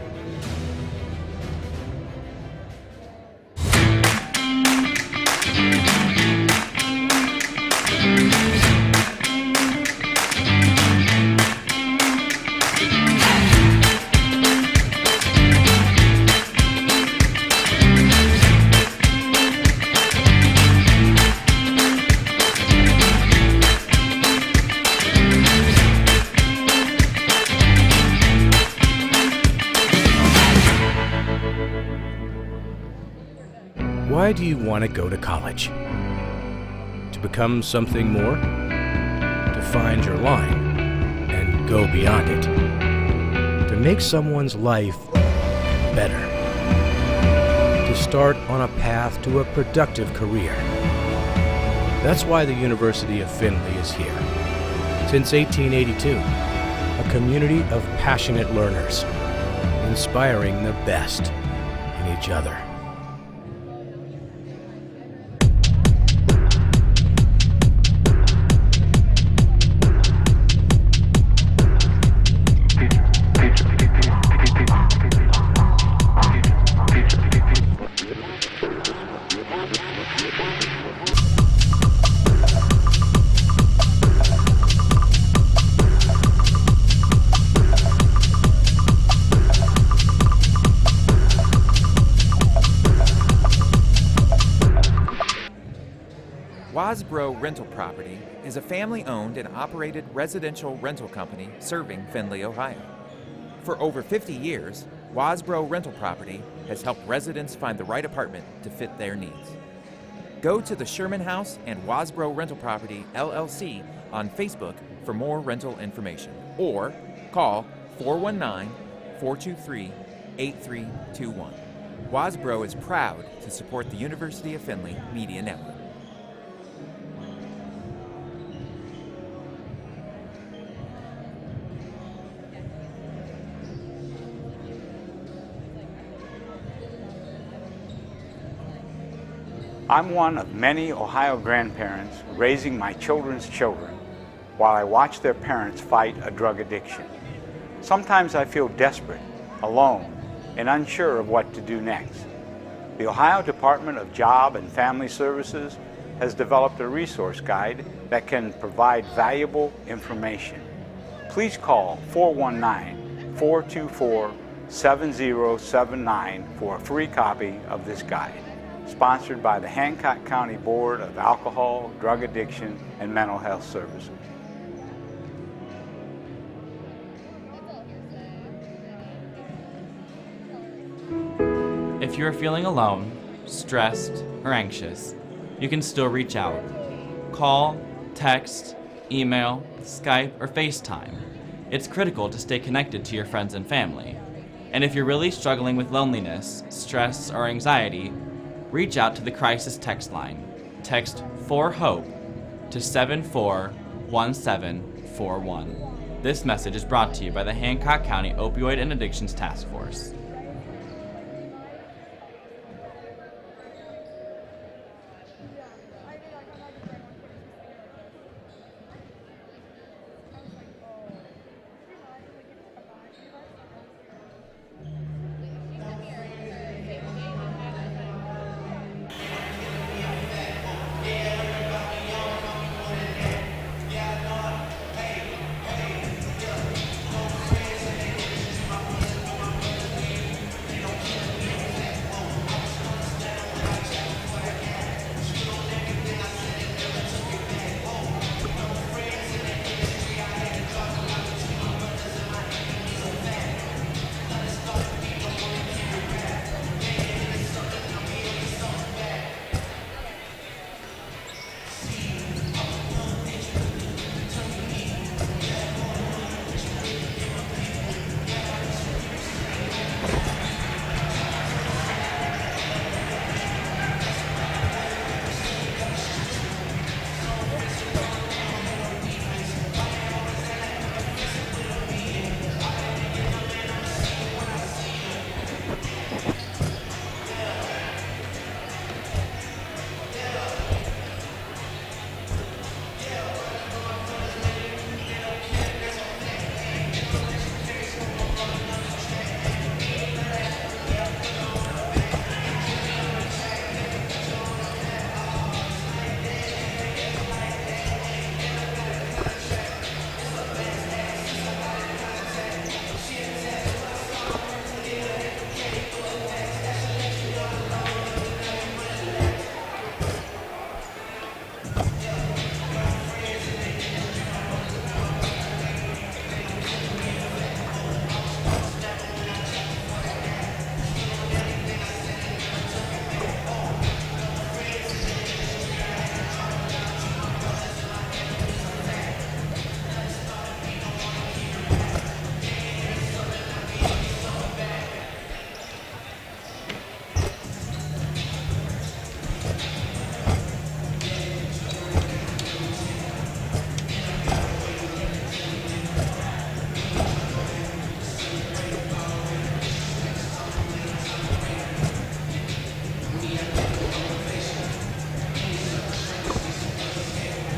Why do you want to go to college? To become something more? To find your line and go beyond it? To make someone's life better? To start on a path to a productive career? That's why the University of Findlay is here. Since 1882, a community of passionate learners, inspiring the best in each other. Wasbro Rental Property is a family-owned and operated residential rental company serving Findlay, Ohio. For over 50 years, Wasbro Rental Property has helped residents find the right apartment to fit their needs. Go to the Sherman House and Wasbro Rental Property, LLC on Facebook for more rental information, or call 419-423-8321. Wasbro is proud to support the University of Findlay Media Network. I'm one of many Ohio grandparents raising my children's children while I watch their parents fight a drug addiction. Sometimes I feel desperate, alone, and unsure of what to do next. The Ohio Department of Job and Family Services has developed a resource guide that can provide valuable information. Please call 419-424-7079 for a free copy of this guide. Sponsored by the Hancock County Board of Alcohol, Drug Addiction, and Mental Health Services. If you're feeling alone, stressed, or anxious, you can still reach out. Call, text, email, Skype, or FaceTime. It's critical to stay connected to your friends and family. And if you're really struggling with loneliness, stress, or anxiety, reach out to the crisis text line. Text 4HOPE to 741741. This message is brought to you by the Hancock County Opioid and Addictions Task Force.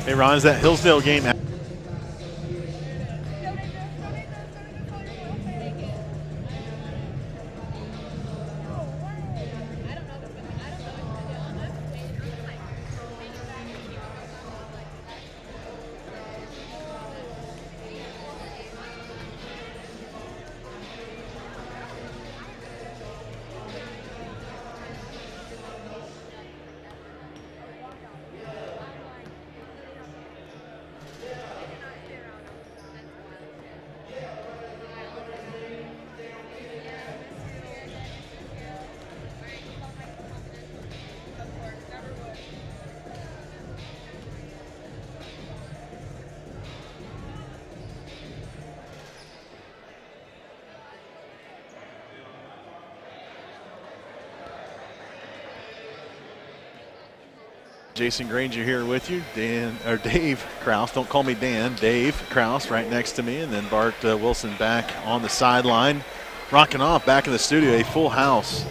Hey, Ron, is that Hillsdale game? Jason Granger here with you. Dave Kraus, don't call me Dan, Dave Kraus right next to me, and then Bart Wilson back on the sideline. Rocking off back in the studio, a full house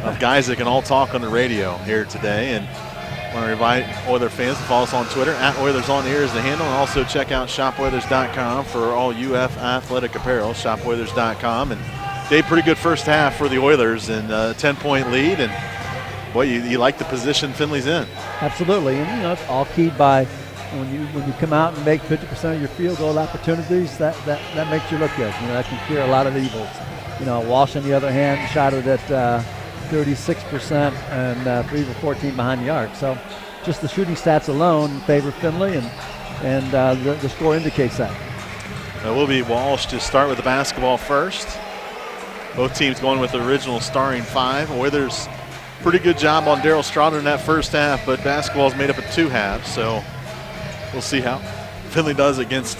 of guys that can all talk on the radio here today. And I want to invite Oiler fans to follow us on Twitter. @OilersOnAir is the handle. And also check out ShopOilers.com for all UF athletic apparel, ShopOilers.com. And Dave, pretty good first half for the Oilers, and a 10-point lead. And boy, you like the position Finley's in. Absolutely, and it's all keyed by when you come out and make 50% of your field goal opportunities. That makes you look good. That can clear a lot of evils. Walsh on the other hand shot it at 36% and 3 for 14 behind the arc. So just the shooting stats alone favor Finley, and the score indicates that. It will be Walsh to start with the basketball first. Both teams going with the original starting five. Oilers. Pretty good job on Daryl Strouder in that first half, but basketball is made up of 2 halves, so we'll see how Finley does against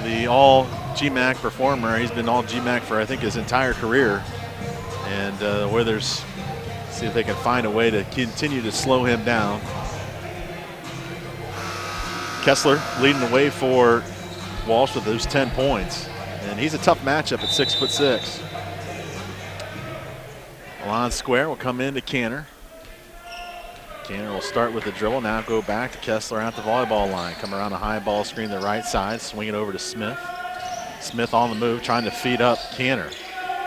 the all-GMAC performer. He's been all-GMAC for, I think, his entire career. And Oilers see if they can find a way to continue to slow him down. Kessler leading the way for Walsh with those 10 points. And he's a tough matchup at 6'6". Alon Square will come into Canner. Canner will start with the dribble, now go back to Kessler at the volleyball line. Come around a high ball screen to the right side, swing it over to Smith. Smith on the move, trying to feed up Canner.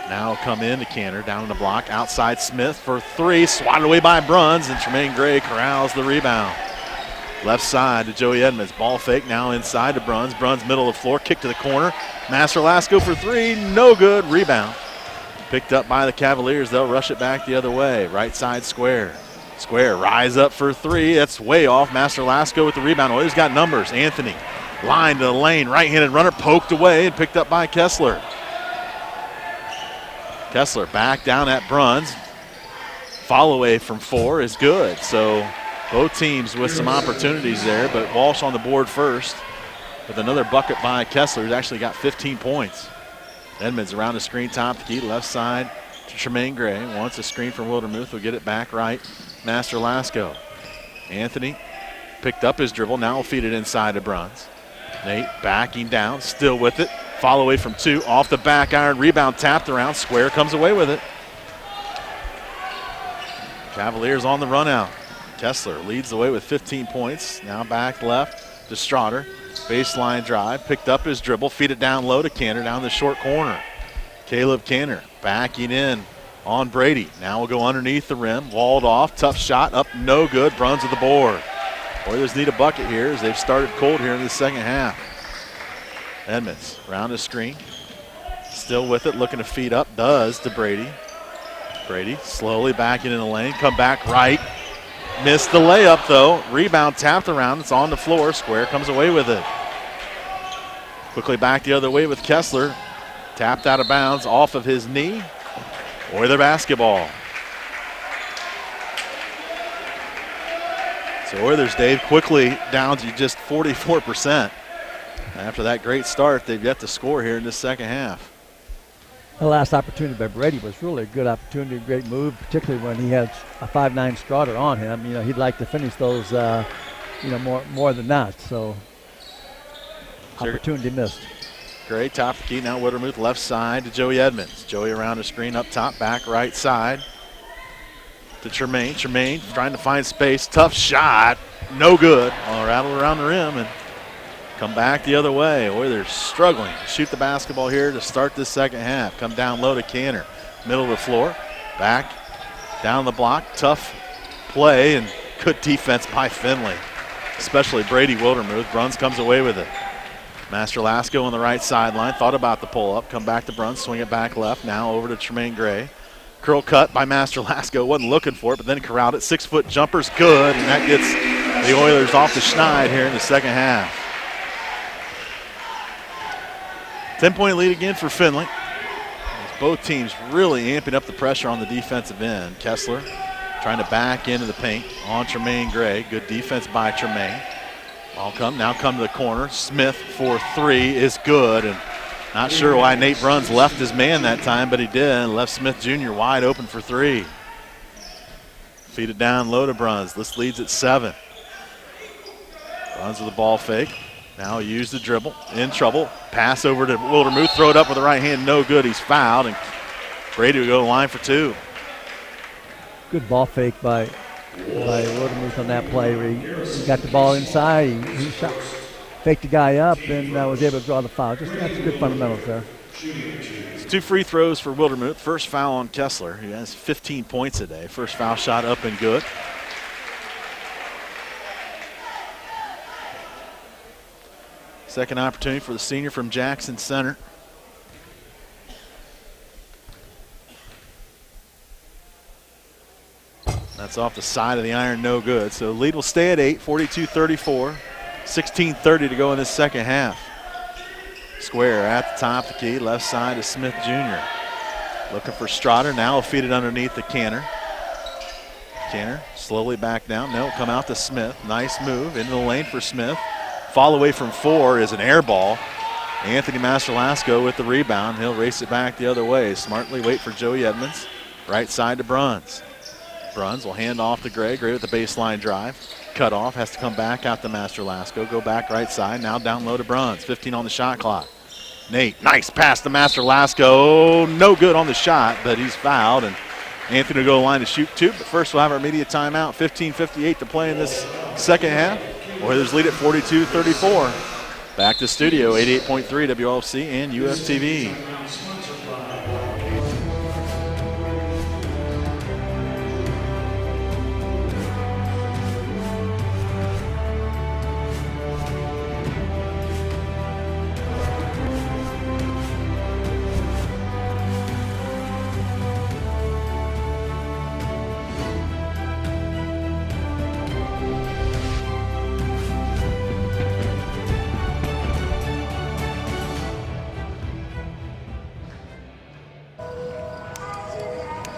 Now come into Canner, down in the block, outside Smith for 3, swatted away by Bruns, and Tremaine Gray corrals the rebound. Left side to Joey Edmonds, ball fake, now inside to Bruns. Bruns middle of the floor, kick to the corner. Master Lasco for 3, no good, rebound. Picked up by the Cavaliers. They'll rush it back the other way. Right side Square. Square rise up for 3. That's way off. Master Lasco with the rebound. Oilers got numbers. Anthony line to the lane. Right-handed runner poked away and picked up by Kessler. Kessler back down at Bruns. Fall away from 4 is good. So both teams with some opportunities there, but Walsh on the board first with another bucket by Kessler, who's actually got 15 points. Edmonds around the screen, top the key, left side to Tremaine Gray. Wants a screen from Wildermuth. Will get it back right. Master Lasco. Anthony picked up his dribble. Now will feed it inside to Bruns. Nate backing down, still with it. Fall away from 2. Off the back iron. Rebound tapped around. Square comes away with it. Cavaliers on the run out. Kessler leads the way with 15 points. Now back left to Strouder. Baseline drive, picked up his dribble, feed it down low to Canner down the short corner. Caleb Canner backing in on Brady. Now will go underneath the rim, walled off, tough shot, up no good, Bruns with the board. Oilers need a bucket here as they've started cold here in the second half. Edmonds around the screen, still with it, looking to feed up, does to Brady. Brady slowly backing in the lane, come back right. Missed the layup though. Rebound tapped around. It's on the floor. Square comes away with it. Quickly back the other way with Kessler. Tapped out of bounds off of his knee. Oiler basketball. So Oilers, Dave, quickly down to just 44%. After that great start, they've yet to score here in the second half. The last opportunity by Brady was really a good opportunity, a great move, particularly when he had a 5'9" Strouder on him. He'd like to finish those, more than not. So opportunity missed. Great, top of the key, now Wildermuth left side to Joey Edmonds. Joey around the screen up top, back right side. to Tremaine. Tremaine trying to find space. Tough shot. No good. Well, rattle around the rim and come back the other way. Oilers struggling to shoot the basketball here to start this second half. Come down low to Canner. Middle of the floor. Back. Down the block. Tough play and good defense by Finley, especially Brady Wildermuth. Bruns comes away with it. Master Lasco on the right sideline. Thought about the pull-up. Come back to Bruns. Swing it back left. Now over to Tremaine Gray. Curl cut by Master Lasco. Wasn't looking for it, but then corralled it. 6-foot jumper's good, and that gets the Oilers off the schneid here in the second half. 10-point lead again for Finley. Both teams really amping up the pressure on the defensive end. Kessler trying to back into the paint on Tremaine Gray. Good defense by Tremaine. Ball now come to the corner. Smith for three is good, and not sure why Nate Bruns left his man that time, but he did, and left Smith Jr. wide open for three. Feed it down low to Bruns. This leads at 7. Bruns with the ball fake. Now use the dribble. In trouble. Pass over to Wildermuth. Throw it up with the right hand. No good. He's fouled, and Brady will go to the line for 2. Good ball fake by Wildermuth on that play where he got the ball inside. He shot, faked the guy up, and was able to draw the foul. That's good fundamentals there. It's 2 free throws for Wildermuth. First foul on Kessler. He has 15 points today. First foul shot up and good. Second opportunity for the senior from Jackson Center. That's off the side of the iron, no good. So lead will stay at 8, 42-34. 16:30 to go in this second half. Square at the top of the key, left side is Smith Jr. Looking for Strotter, now will feed it underneath the Canner. Canner slowly back down, no, come out to Smith. Nice move into the lane for Smith. Fall away from 4 is an air ball. Anthony Masterlasco with the rebound. He'll race it back the other way. Smartly wait for Joey Edmonds. Right side to Bruns. Bruns will hand off to Gray. Gray with the baseline drive. Cut off, has to come back out to Masterlasco. Go back right side, now down low to Bruns. 15 on the shot clock. Nate, nice pass to Masterlasco. No good on the shot, but he's fouled, and Anthony will go to the line to shoot 2. But first we'll have our media timeout. 15:58 to play in this second half. Oilers lead at 42-34. Back to studio, 88.3 WLFC and UFTV.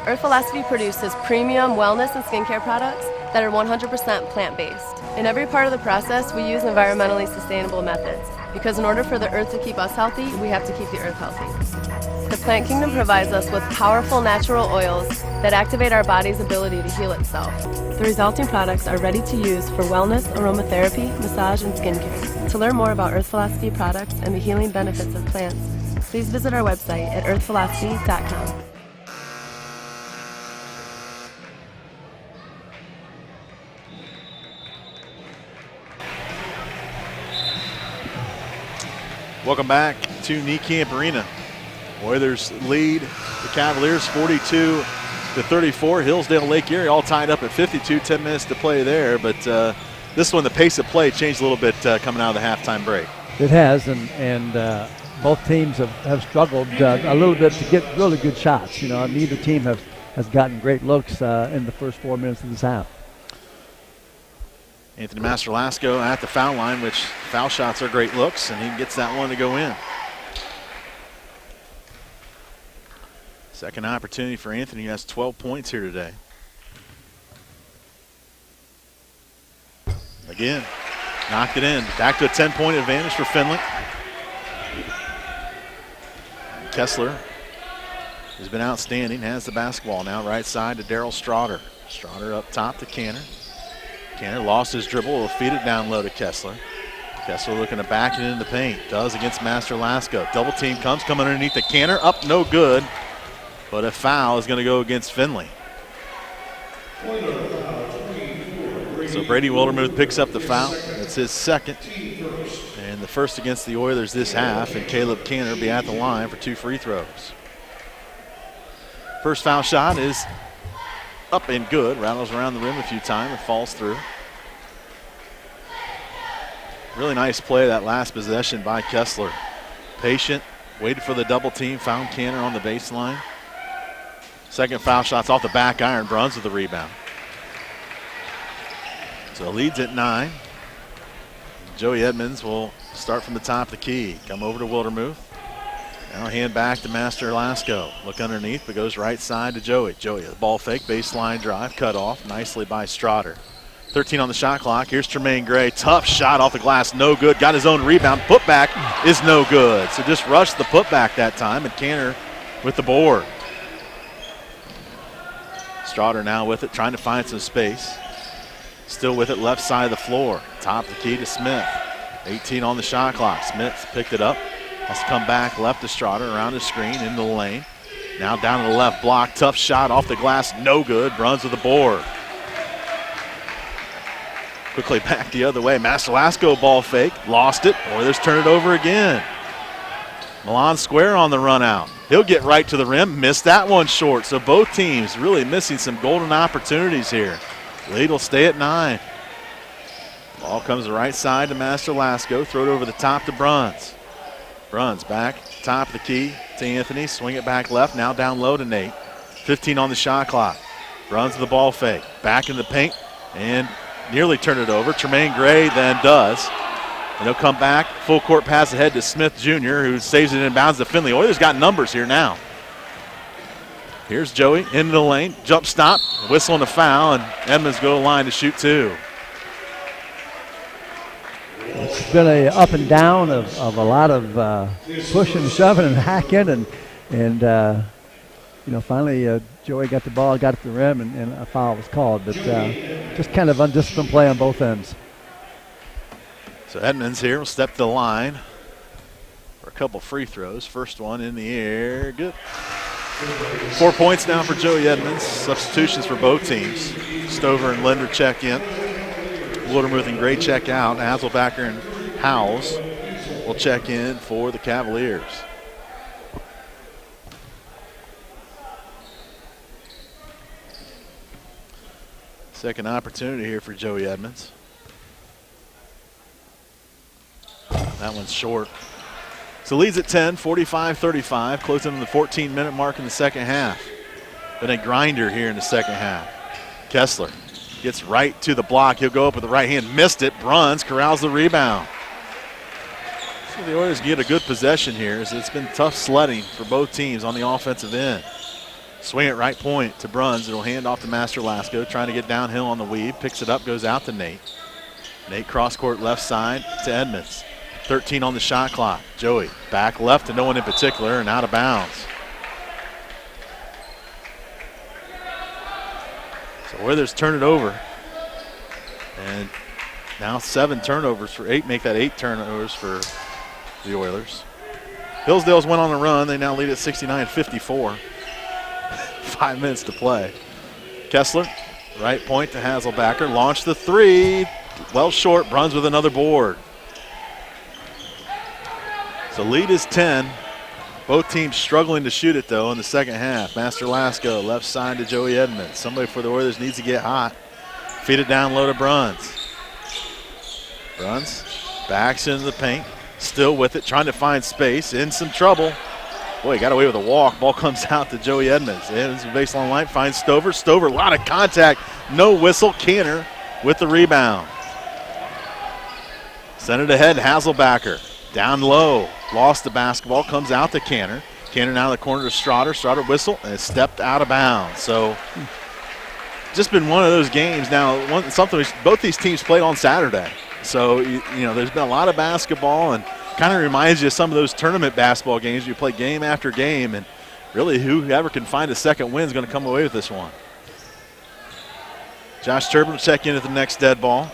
Earth Philosophy produces premium wellness and skincare products that are 100% plant-based. In every part of the process, we use environmentally sustainable methods, because in order for the earth to keep us healthy, we have to keep the earth healthy. The Plant Kingdom provides us with powerful natural oils that activate our body's ability to heal itself. The resulting products are ready to use for wellness, aromatherapy, massage, and skincare. To learn more about Earth Philosophy products and the healing benefits of plants, please visit our website at earthphilosophy.com. Welcome back to Niekamp Arena. Oilers lead the Cavaliers 42-34. Hillsdale, Lake Erie all tied up at 52. 10 minutes to play there, but this one the pace of play changed a little bit coming out of the halftime break. It has, and both teams have struggled a little bit to get really good shots. You know, neither team has gotten great looks in the first 4 minutes of this half. Anthony Masterlasco at the foul line, which foul shots are great looks, and he gets that one to go in. Second opportunity for Anthony, who has 12 points here today. Again, knocked it in. Back to a 10-point advantage for Finley. Kessler has been outstanding, has the basketball now, right side to Darryl Strotter. Strotter up top to Canner. Canner lost his dribble, will feed it down low to Kessler. Kessler looking to back it into the paint. Does against Masterlasco. Double team comes, coming underneath the Canner. Up, no good. But a foul is going to go against Finley. So Brady Wildermuth picks up the foul. It's his second. And the first against the Oilers this half. And Caleb Canner will be at the line for 2 free throws. First foul shot is up and good. Rattles around the rim a few times and falls through. Really nice play that last possession by Kessler. Patient, waited for the double team, found Canner on the baseline. Second foul shot's off the back iron. Bruns with the rebound. So leads at 9. Joey Edmonds will start from the top of the key. Come over to Wildermuth. Now hand back to Master Lasco. Look underneath, but goes right side to Joey. Joey, the ball fake, baseline drive, cut off nicely by Strotter. 13 on the shot clock. Here's Tremaine Gray. Tough shot off the glass, no good. Got his own rebound. Putback is no good. So just rushed the putback that time, and Canner with the board. Strotter now with it, trying to find some space. Still with it, left side of the floor. Top of the key to Smith. 18 on the shot clock. Smith picked it up. Has to come back left to Strotter, around the screen, into the lane. Now down to the left block. Tough shot off the glass, no good. Bruns with the board. Quickly back the other way. Master Lasco ball fake. Lost it. Oilers turn it over again. Milan Square on the run out. He'll get right to the rim. Missed that one short. So both teams really missing some golden opportunities here. Lead will stay at 9. Ball comes the right side to Master Lasco. Throw it over the top to Bruns. Bruns back, top of the key to Anthony. Swing it back left. Now down low to Nate. 15 on the shot clock. Bruns with the ball fake. Back in the paint and nearly turn it over. Tremaine Gray then does. And he'll come back. Full court pass ahead to Smith Jr., who saves it in bounds to Finley. Oilers got numbers here now. Here's Joey into the lane. Jump stop. Whistle and a foul. And Edmonds go to the line to shoot 2. It's been a up and down of a lot of pushing, shoving, and hacking. And finally Joey got the ball, got at the rim, and a foul was called. But just kind of undisciplined play on both ends. So Edmonds here will step to the line for a couple free throws. First one in the air, good. 4 points now for Joey Edmonds. Substitutions for both teams. Stover and Linder check in. Wildermuth and Gray check out. Hasselbacker and Howells will check in for the Cavaliers. Second opportunity here for Joey Edmonds. That one's short. So leads at 10, 45-35, closing on the 14-minute mark in the second half. Been a grinder here in the second half. Kessler gets right to the block. He'll go up with the right hand. Missed it. Bruns corrals the rebound. So the Oilers get a good possession here, as it's been tough sledding for both teams on the offensive end. Swing it right point to Bruns. It'll hand off to Master Lasco, trying to get downhill on the weave. Picks it up, goes out to Nate. Nate cross court left side to Edmonds. 13 on the shot clock. Joey back left to no one in particular and out of bounds. So Oilers turn it over. And now 7 turnovers for 8, make that 8 turnovers for the Oilers. Hillsdale's went on a run. They now lead at 69-54. 5 minutes to play. Kessler, right point to Hasselbacker. Launched the 3. Well short. Bruns with another board. So lead is 10. Both teams struggling to shoot it, though, in the second half. Master Lasco, left side to Joey Edmonds. Somebody for the Oilers needs to get hot. Feed it down low to Bruns. Bruns backs into the paint. Still with it, trying to find space. In some trouble. Boy, he got away with a walk. Ball comes out to Joey Edmonds. Edmonds baseline line, finds Stover. Stover, a lot of contact. No whistle. Canner with the rebound. Send it ahead, Hasselbacker. Down low. Lost the basketball, comes out to Canner. Canner now in the corner to Strotter. Strotter whistle, and it stepped out of bounds. So just been one of those games. Now, something both these teams played on Saturday. So, you know, there's been a lot of basketball, and kind of reminds you of some of those tournament basketball games. You play game after game, and really whoever can find a second win is going to come away with this one. Josh Turbin will check in at the next dead ball.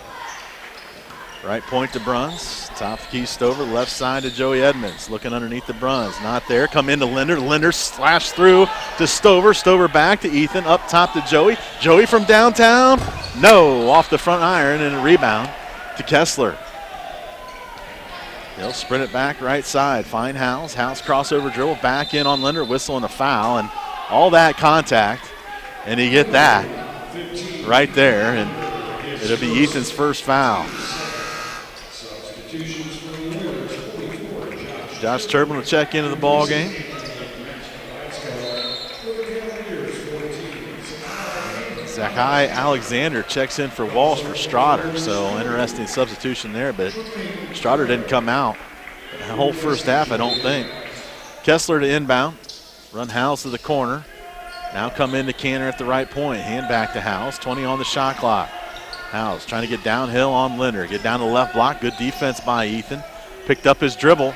Right point to Bruns. Top of the key Stover. Left side to Joey Edmonds. Looking underneath the Bruns. Not there. Come into Linder. Linder slash through to Stover. Stover back to Ethan. Up top to Joey. Joey from downtown. No. Off the front iron and a rebound to Kessler. He'll sprint it back right side. Find Howes. Howes crossover dribble. Back in on Linder. Whistle and a foul. And all that contact. And you get that right there. And it'll be Ethan's first foul. Josh Turbin will check into the ball game. Zakai Alexander checks in for Walsh for Strotter. So interesting substitution there, but Strotter didn't come out the whole first half, I don't think. Kessler to inbound. Run Howes to the corner. Now come into Canner at the right point. Hand back to Howes. 20 on the shot clock. Howes trying to get downhill on Linder. Get down to the left block. Good defense by Ethan. Picked up his dribble.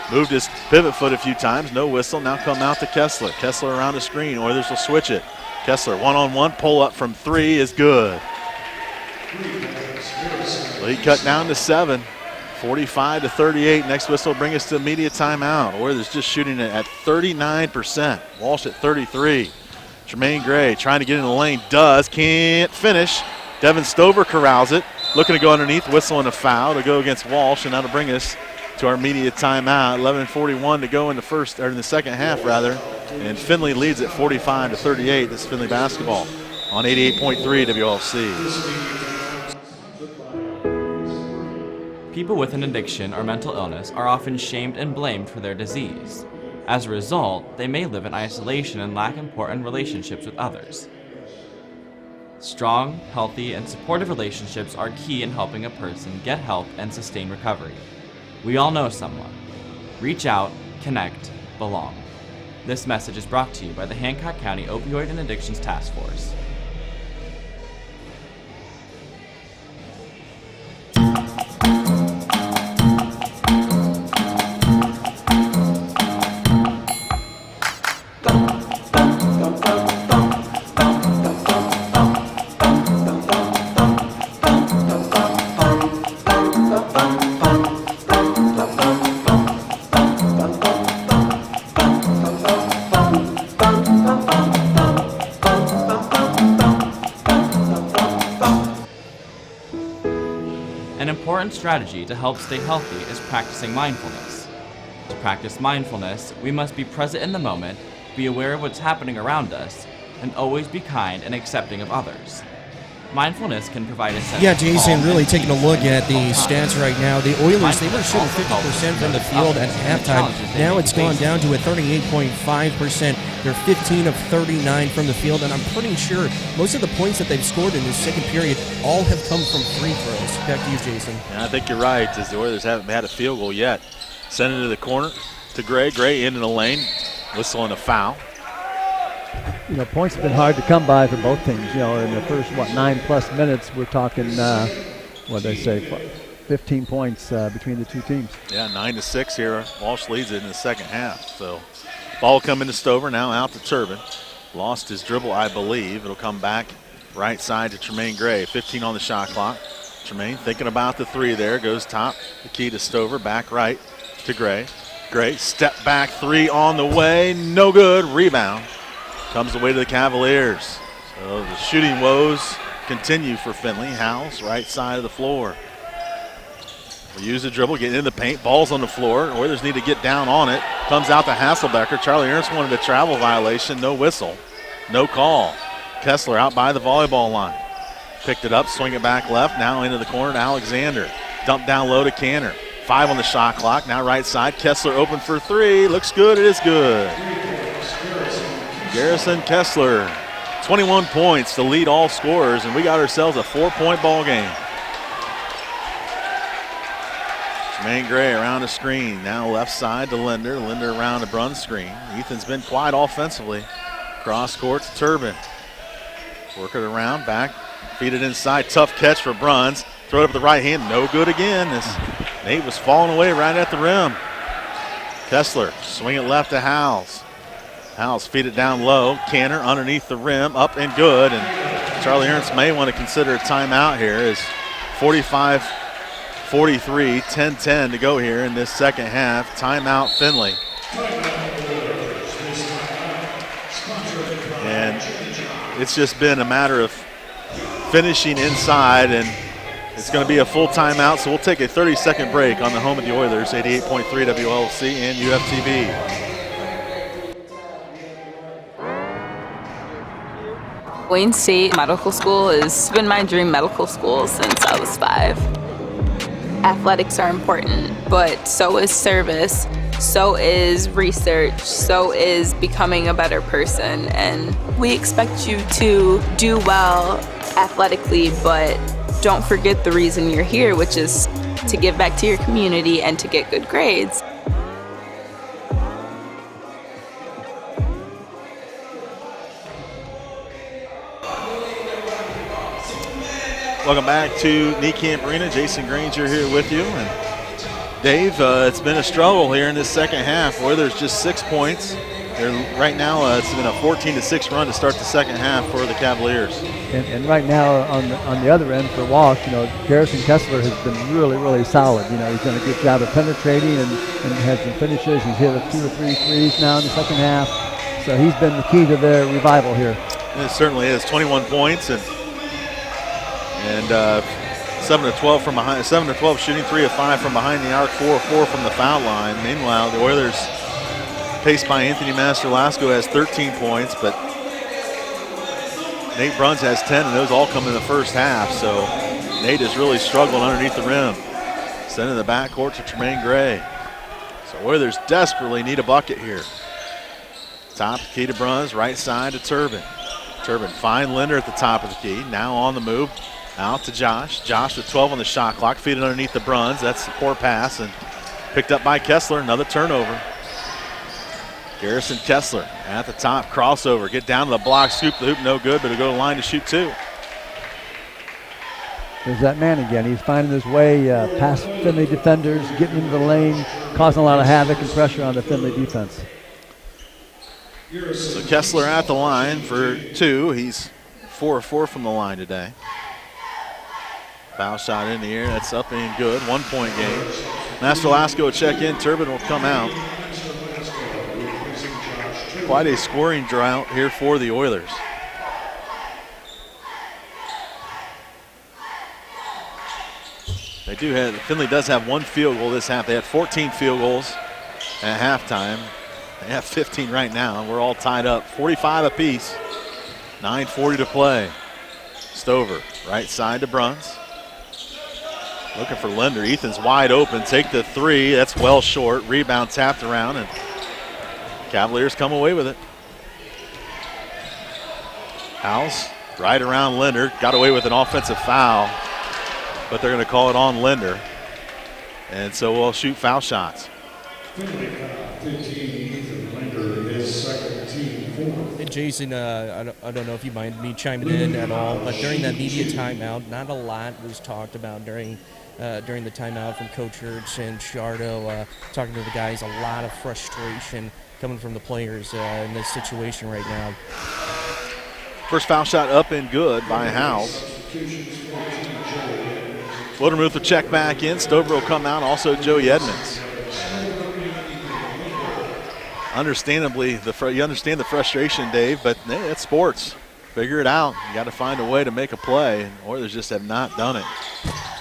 Moved his pivot foot a few times. No whistle. Now come out to Kessler. Kessler around the screen. Oilers will switch it. Kessler one-on-one. Pull up from 3 is good. Lead cut down to 7. 45-38. Next whistle will bring us to immediate timeout. Oilers just shooting it at 39%. Walsh at 33. Tremaine Gray trying to get in the lane. Does. Can't finish. Devin Stover corrals it. Looking to go underneath. Whistle and a foul to go against Walsh, and that'll bring us to our immediate timeout. 11:41 to go in the second half rather. And Findlay leads at 45-38. This is Findlay basketball on 88.3 WLC. People with an addiction or mental illness are often shamed and blamed for their disease. As a result, they may live in isolation and lack important relationships with others. Strong, healthy, and supportive relationships are key in helping a person get help and sustain recovery. We all know someone. Reach out, connect, belong. This message is brought to you by the Hancock County Opioid and Addictions Task Force. An important strategy to help stay healthy is practicing mindfulness. To practice mindfulness, we must be present in the moment, be aware of what's happening around us, and always be kind and accepting of others. Mindfulness can provide a sense of Jason, calm really and taking a look at the stats right now. The Oilers, they were shooting 50% from the field at halftime. Now it's gone down to a 38.5%. They're 15 of 39 from the field, and I'm pretty sure most of the points that they've scored in this second period all have come from free throws. Back to you, Jason. Yeah, I think you're right, as the Oilers haven't had a field goal yet. Send it to the corner to Gray. Gray into the lane. Whistle and a foul. You know, points have been hard to come by for both teams. You know, in the first, 9+ minutes, we're talking, 15 points between the two teams. Yeah, 9-6 here. Walsh leads it in the second half. So ball coming to Stover, now out to Turbin. Lost his dribble, I believe. It'll come back right side to Tremaine Gray. 15 on the shot clock. Tremaine thinking about the 3 there. Goes top, the key to Stover. Back right to Gray. Gray, step back 3 on the way. No good. Rebound. Comes away to the Cavaliers. So the shooting woes continue for Findlay. Howes, right side of the floor. Will use the dribble, get in the paint. Ball's on the floor. Oilers need to get down on it. Comes out to Hasselbecker. Charlie Ernst wanted a travel violation. No whistle. No call. Kessler out by the volleyball line. Picked it up, swing it back left. Now into the corner to Alexander. Dump down low to Canner. 5 on the shot clock. Now right side. Kessler open for 3. Looks good. It is good. Garrison Kessler, 21 points to lead all scorers, and we got ourselves a 4-point ball game. Tremaine Gray around the screen. Now left side to Linder. Linder around the Bruns screen. Ethan's been quiet offensively. Cross court to Turbin. Work it around, back, feed it inside. Tough catch for Bruns. Throw it up with the right hand. No good again. Nate was falling away right at the rim. Kessler, swing it left to Howes. Howes feed it down low. Canner underneath the rim, up and good. And Charlie Ernst may want to consider a timeout here as 45 43, 10-10 to go here in this second half. Timeout, Findlay. And it's just been a matter of finishing inside, and it's going to be a full timeout, so we'll take a 30-second break on the home of the Oilers, 88.3 WLC and UFTV. Wayne State Medical School has been my dream medical school since I was 5. Athletics are important, but so is service, so is research, so is becoming a better person. And we expect you to do well athletically, but don't forget the reason you're here, which is to give back to your community and to get good grades. Welcome back to Niekamp Arena. Jason Granger here with you. And Dave, it's been a struggle here in this second half. Oilers just 6 points. Right now, it's been a 14-6 run to start the second half for the Cavaliers. And right now, on the other end for Walsh, Garrison Kessler has been really, really solid. He's done a good job of penetrating and had some finishes. He's hit 2 or 3 threes now in the second half. So he's been the key to their revival here. It certainly is. 21 points and 7 of 12 from behind. 7 of 12 shooting, 3 of 5 from behind the arc, 4 of 4 from the foul line. Meanwhile, the Oilers, paced by Anthony Master-Lasco, has 13 points, but Nate Bruns has 10, and those all come in the first half. So Nate is really struggling underneath the rim. Sending the backcourt to Tremaine Gray. So Oilers desperately need a bucket here. Top of the key to Bruns, right side to Turbin. Turbin find Linder at the top of the key. Now on the move. Out to Josh. Josh with 12 on the shot clock, feeding underneath the Bruns. That's a poor pass and picked up by Kessler. Another turnover. Garrison Kessler at the top, crossover. Get down to the block, scoop the hoop, no good, but it'll go to the line to shoot 2. There's that man again. He's finding his way past Findlay defenders, getting into the lane, causing a lot of havoc and pressure on the Findlay defense. So Kessler at the line for 2. He's 4 of 4 from the line today. Foul shot in the air. That's up and good. 1 point game. Master-Lasco will check in. Turbin will come out. Quite a scoring drought here for the Oilers. Findlay does have 1 field goal this half. They had 14 field goals at halftime. They have 15 right now. We're all tied up. 45 apiece. 9:40 to play. Stover, right side to Bruns. Looking for Linder. Ethan's wide open. Take the 3. That's well short. Rebound tapped around, and Cavaliers come away with it. House right around Linder. Got away with an offensive foul, but they're going to call it on Linder. And so we'll shoot foul shots. And Jason, I don't know if you mind me chiming in at all, but during that media timeout, not a lot was talked about during the timeout from Coach Hertz and Shardo, talking to the guys. A lot of frustration coming from the players in this situation right now. First foul shot up and good by Howes. Wildermuth will check back in. Stover will come out. Also Joey Edmonds. Understandably, you understand the frustration, Dave, but it's sports. Figure it out. You got to find a way to make a play, and Oilers just have not done it.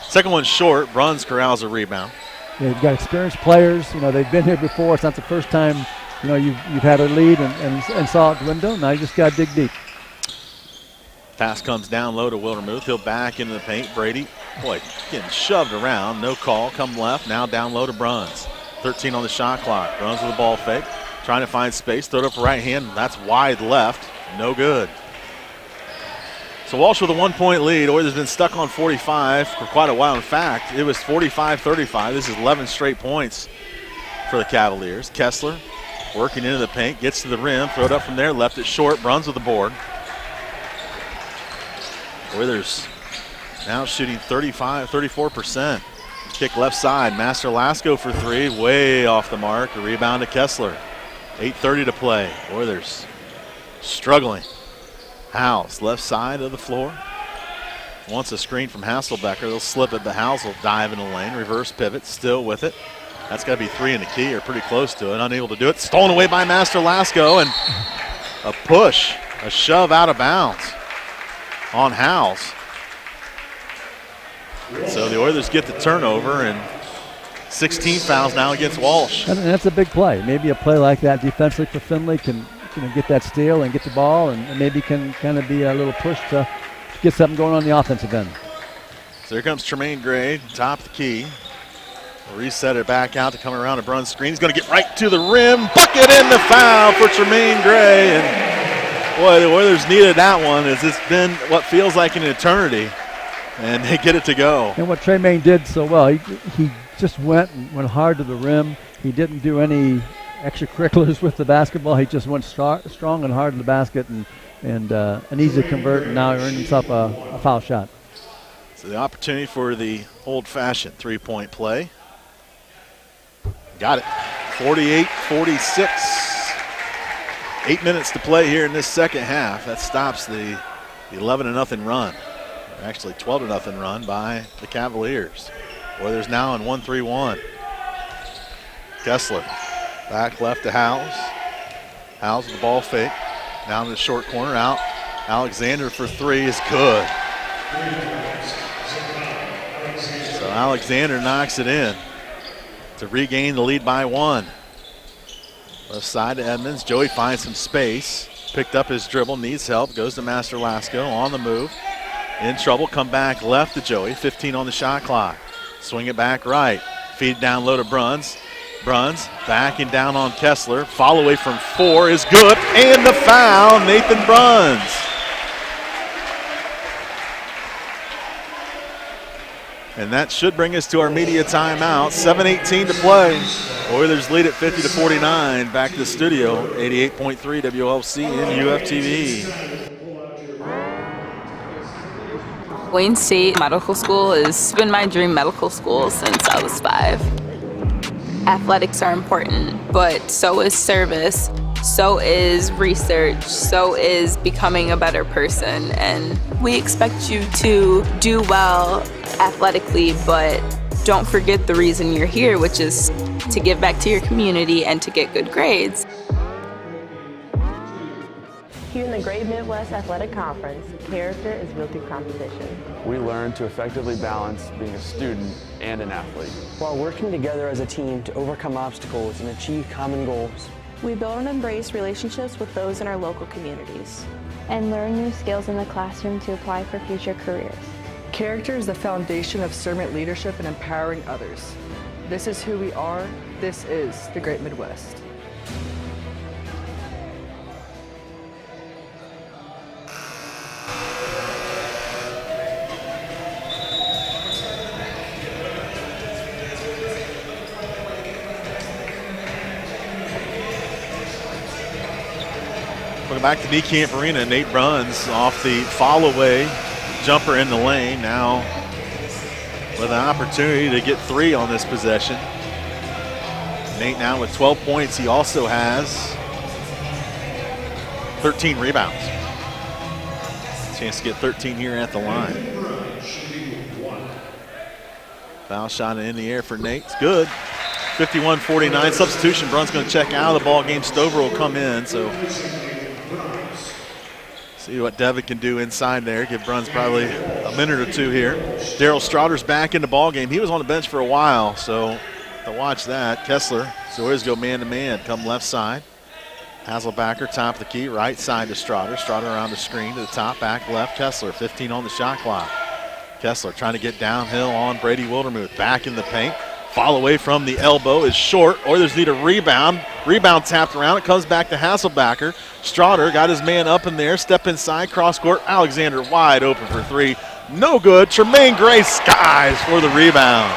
Second one's short. Bruns corrals a rebound. Yeah, you've got experienced players. They've been here before. It's not the first time you've had a lead and saw it dwindle. Now you just got to dig deep. Pass comes down low to Wildermuth. He'll back into the paint. Brady, boy, getting shoved around. No call. Come left. Now down low to Bruns. 13 on the shot clock. Bruns with a ball fake. Trying to find space. Throw it up right hand. That's wide left. No good. So Walsh with a 1 point lead. Oilers been stuck on 45 for quite a while. In fact, it was 45-35. This is 11 straight points for the Cavaliers. Kessler working into the paint. Gets to the rim. Throw it up from there. Left it short. Bruns with the board. Oilers now shooting 34%. Kick left side. Master-Lasco for 3. Way off the mark. A rebound to Kessler. 8:30 to play. Oilers struggling. House left side of the floor. wants a screen from Hasselbecker. They'll slip it, but Howes will dive in the lane. Reverse pivot, still with it. That's got to be 3 in the key, or pretty close to it. Unable to do it. Stolen away by Master Lasco, and a push, a shove out of bounds on Howes. So the Oilers get the turnover, and 16 fouls now against Walsh. And that's a big play. Maybe a play like that defensively for Finley can get that steal and get the ball, and maybe can kind of be a little push to get something going on the offensive end. So here comes Tremaine Gray, top of the key. We'll reset it back out to come around a Bruns screen. He's going to get right to the rim. Bucket in the foul for Tremaine Gray. And boy, the Oilers needed that one, as it's been what feels like an eternity. And they get it to go. And what Tremaine did so well, he just went hard to the rim. He didn't do any extracurriculars with the basketball. He just went strong and hard to the basket, and an easy convert, and now he earned himself a foul shot. So the opportunity for the old-fashioned three-point play. Got it. 48-46. 8 minutes to play here in this second half. That stops the 11-0 run. Actually 12-0 run by the Cavaliers. Oilers now in 1-3-1. Kessler back left to Howes. Howes with the ball fake. Down to the short corner, out. Alexander for 3 is good. So Alexander knocks it in to regain the lead by 1. Left side to Edmonds. Joey finds some space. Picked up his dribble, needs help. Goes to Master Lasco on the move. In trouble, come back left to Joey. 15 on the shot clock. Swing it back right. Feed down low to Bruns. Bruns backing down on Kessler. Fall away from 4 is good. And the foul, Nathan Bruns. And that should bring us to our media timeout. 7:18 to play. Oilers lead at 50-49. Back to the studio. 88.3 WLC and UFTV. Wayne State Medical School has been my dream medical school since I was 5. Athletics are important, but so is service, so is research, so is becoming a better person. And we expect you to do well athletically, but don't forget the reason you're here, which is to give back to your community and to get good grades. Here in the Great Midwest Athletic Conference, character is built through competition. We learn to effectively balance being a student and an athlete, while working together as a team to overcome obstacles and achieve common goals. We build and embrace relationships with those in our local communities. And learn new skills in the classroom to apply for future careers. Character is the foundation of servant leadership and empowering others. This is who we are. This is the Great Midwest. Welcome back to D-Camp Arena. Nate Bruns off the fall-away jumper in the lane. Now with an opportunity to get 3 on this possession. Nate now with 12 points. He also has 13 rebounds. Chance to get 13 here at the line. Foul shot in the air for Nate. It's good. 51-49. Substitution. Bruns going to check out of the ball game. Stover will come in. So see what Devitt can do inside there. Give Bruns probably a minute or 2 here. Daryl Strouder's back in the ball game. He was on the bench for a while, so to watch that. Kessler, so always go man-to-man. Come left side. Hasselbacker, top of the key, right side to Strouder. Strouder around the screen to the top, back left. Kessler, 15 on the shot clock. Kessler trying to get downhill on Brady Wildermuth. Back in the paint. Fall away from the elbow is short. Oilers need a rebound. Rebound tapped around. It comes back to Hasselbacker. Strouder got his man up in there. Step inside. Cross court. Alexander wide open for 3. No good. Tremaine Gray skies for the rebound.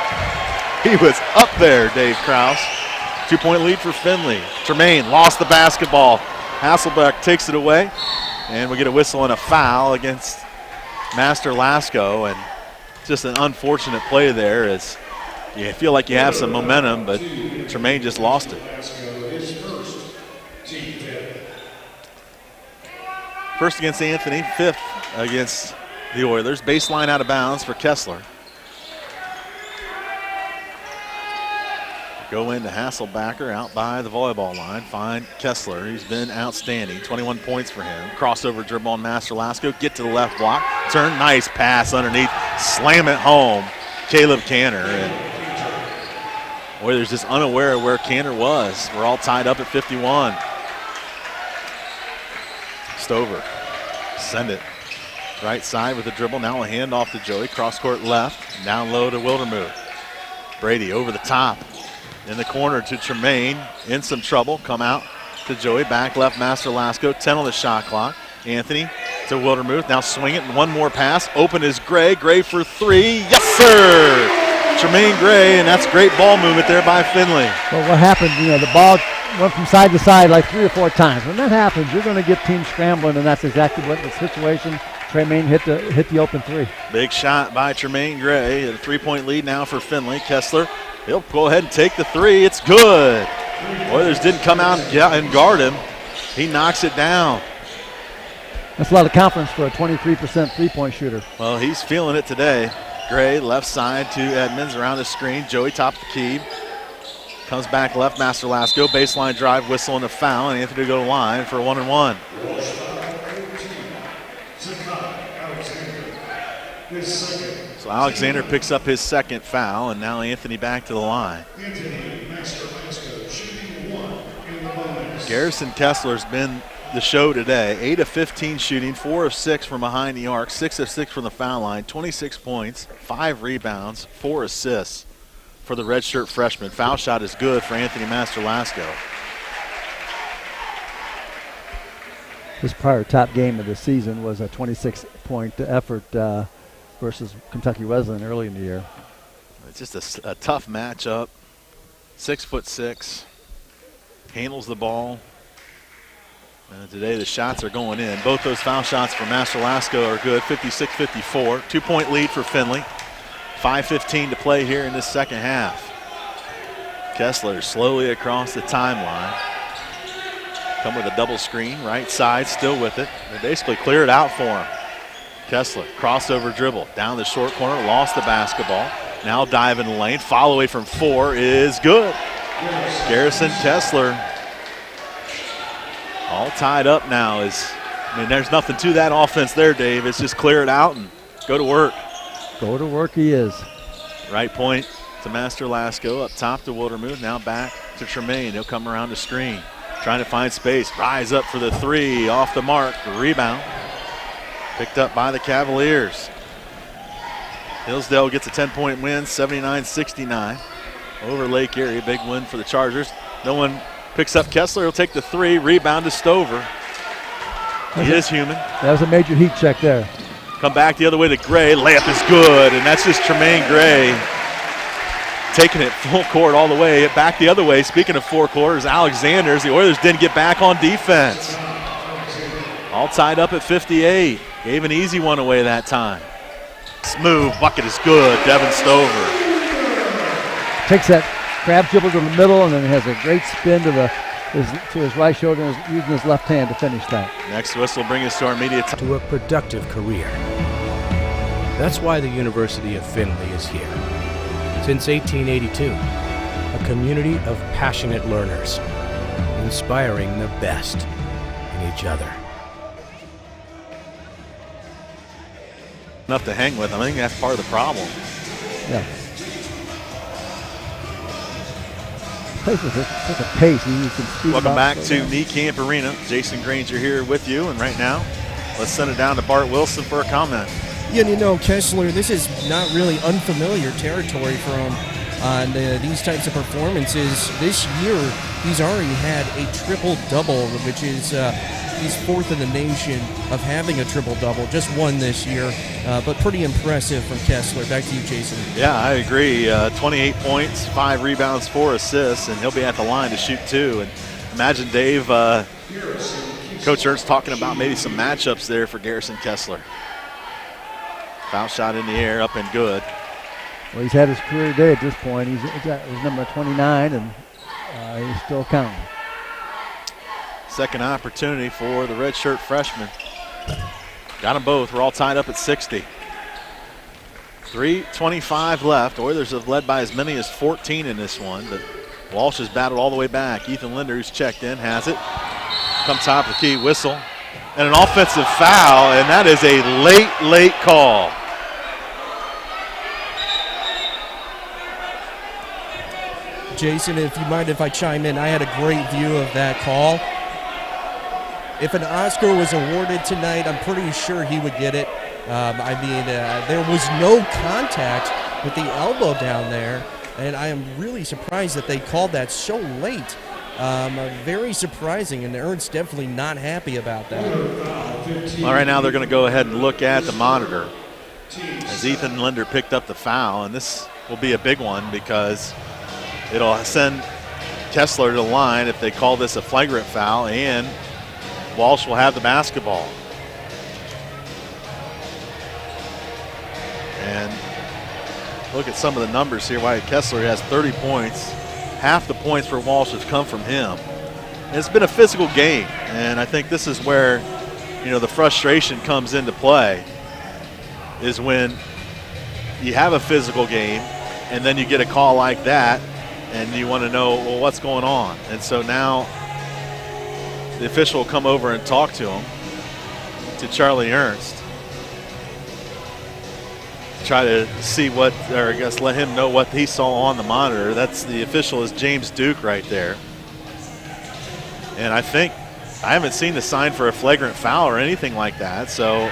He was up there, Dave Krause. 2-point lead for Finley. Tremaine lost the basketball. Hasselbeck takes it away. And we get a whistle and a foul against Master Lasco. And just an unfortunate play there as you feel like you have some momentum, but Tremaine just lost it. First against Anthony, 5th against the Oilers. Baseline out of bounds for Kessler. Go into Hasselbacher out by the volleyball line. Find Kessler. He's been outstanding. 21 points for him. Crossover dribble on Master Lasco. Get to the left block. Turn. Nice pass underneath. Slam it home. Caleb Canner. And Oilers just unaware of where Canner was. We're all tied up at 51. Stover. Send it. Right side with the dribble. Now a handoff to Joey. Cross court left. Down low to Wildermuth. Brady over the top. In the corner to Tremaine, in some trouble, come out to Joey, back left Master Lasco, 10 on the shot clock. Anthony to Wildermuth, now swing it, and one more pass, open is Gray, Gray for three, yes sir! Tremaine Gray, and that's great ball movement there by Finley. Well, what happened, the ball went from side to side like 3 or 4 times. When that happens, you're going to get teams scrambling, and that's exactly what the situation. Tremaine hit the open three. Big shot by Tremaine Gray, a 3-point lead now for Finley. Kessler, he'll go ahead and take the three. It's good. Oilers didn't come out and guard him. He knocks it down. That's a lot of confidence for a 23% three-point shooter. Well, he's feeling it today. Gray, left side to Edmonds, around the screen. Joey top of the key. Comes back left, Master Lasco. Baseline drive, whistle, and a foul. And Anthony to go to line for 1-and-1. So Alexander picks up his second foul, and now Anthony back to the line. Garrison Kessler's been the show today. 8 of 15 shooting, 4 of 6 from behind the arc, 6 of 6 from the foul line, 26 points, 5 rebounds, 4 assists for the redshirt freshman. Foul shot is good for Anthony Master Lasco. His prior top game of the season was a 26-point effort versus Kentucky Wesleyan early in the year. It's just a tough matchup. 6'6", handles the ball. Today the shots are going in. Both those foul shots for Master Lasco are good, 56-54. 2-point lead for Finley. 5:15 to play here in this second half. Kessler slowly across the timeline. Come with a double screen, right side, still with it. They basically clear it out for him. Kessler, crossover dribble, down the short corner, lost the basketball. Now dive in the lane, foul away from 4 is good. Garrison Kessler all tied up now. There's nothing to that offense there, Dave. It's just clear it out and go to work. Go to work he is. Right point to Master Lasco, up top to Wildermuth, now back to Tremaine. He'll come around the screen. Trying to find space, rise up for the three, off the mark, the rebound. Picked up by the Cavaliers. Hillsdale gets a 10-point win, 79-69 over Lake Erie. Big win for the Chargers. No one picks up Kessler, he'll take the three, rebound to Stover. He is human. That was a major heat check there. Come back the other way to Gray, layup is good, and that's just Tremaine Gray taking it full court all the way, back the other way. Speaking of four quarters, Alexander's. The Oilers didn't get back on defense. All tied up at 58. Gave an easy one away that time. Smooth, bucket is good, Devin Stover. Takes that grab dribble to the middle and then has a great spin to his right shoulder and is using his left hand to finish that. Next whistle bring us to our media time. To a productive career. That's why the University of Findlay is here. Since 1882, a community of passionate learners, inspiring the best in each other. Enough to hang with. I think that's part of the problem. Yeah. Plays with such a pace. Welcome back to Camp Arena. Jason Granger here with you, and right now, let's send it down to Bart Wilson for a comment. Yeah, Kessler, this is not really unfamiliar territory for him on these types of performances. This year, he's already had a triple-double, which is he's fourth in the nation of having a triple-double. Just one this year, but pretty impressive from Kessler. Back to you, Jason. Yeah, I agree. 28 points, 5 rebounds, 4 assists, and he'll be at the line to shoot 2. And imagine, Dave, Coach Ernst talking about maybe some matchups there for Garrison Kessler. Foul shot in the air, up and good. Well, he's had his career day at this point. He's at his number 29, and he's still counting. Second opportunity for the redshirt freshman. Got them both. We're all tied up at 60. 3:25 left. Oilers have led by as many as 14 in this one, but Walsh has battled all the way back. Ethan Linder, who's checked in, has it. Come top of the key, whistle. And an offensive foul, and that is a late call. Jason, if you mind if I chime in, I had a great view of that call. If an Oscar was awarded tonight, I'm pretty sure he would get it. There was no contact with the elbow down there, and I am really surprised that they called that so late. Very surprising, and Ernst's definitely not happy about that. All right, now they're going to go ahead and look at the monitor as Ethan Linder picked up the foul, and this will be a big one because it'll send Kessler to the line if they call this a flagrant foul, and Walsh will have the basketball. And look at some of the numbers here. Wyatt Kessler has 30 points. Half the points for Walsh have come from him. And it's been a physical game, and I think this is where, the frustration comes into play, is when you have a physical game and then you get a call like that and you want to know, well, what's going on? And so now the official will come over and talk to him, to Charlie Ernst, try to see what, or I guess let him know what he saw on the monitor. That's the official is James Duke right there. And I haven't seen the sign for a flagrant foul or anything like that. So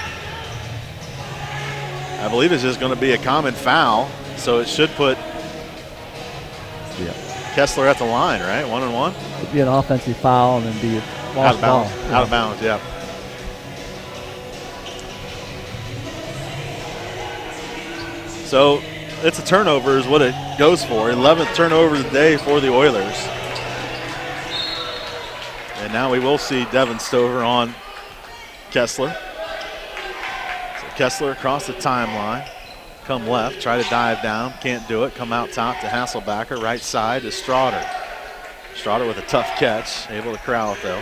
I believe it's just going to be a common foul. So it should put Kessler at the line, right? 1-on-1. It'd be an offensive foul and then be a out of bounds. ball. Out of bounds, yeah. So it's a turnover is what it goes for. 11th turnover of the day for the Oilers. And now we will see Devin Stover on Kessler. So Kessler across the timeline. Come left, try to dive down, can't do it. Come out top to Hasselbacher, right side to Straughter. Straughter with a tough catch, able to corral it though.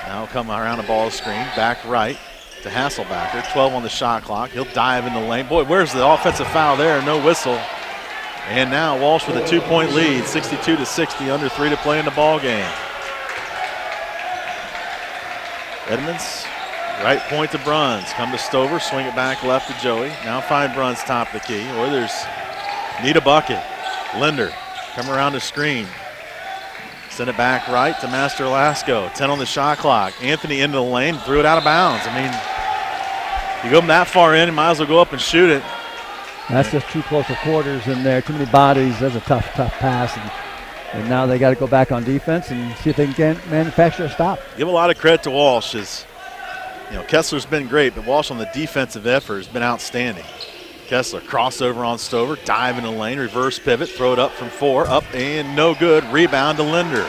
Now come around the ball screen, back right to Hasselbacher. 12 on the shot clock. He'll dive in the lane. Boy, where's the offensive foul there? No whistle. And now Walsh with a 2-point lead, 62-60, under 3 to play in the ball game. Edmonds, right point to Bruns. Come to Stover, swing it back left to Joey. Now find Bruns top of the key. Oilers need a bucket. Linder, come around the screen. Send it back right to Master Lasco. 10 on the shot clock. Anthony into the lane, threw it out of bounds. I mean, you go that far in, you might as well go up and shoot it. That's just too close to quarters in there. Too many bodies. That's a tough pass. And now they got to go back on defense and see if they can manufacture a stop. Give a lot of credit to Walsh. Kessler's been great, but Walsh on the defensive effort has been outstanding. Kessler crossover on Stover, dive in the lane, reverse pivot, throw it up from 4, up and no good. Rebound to Linder.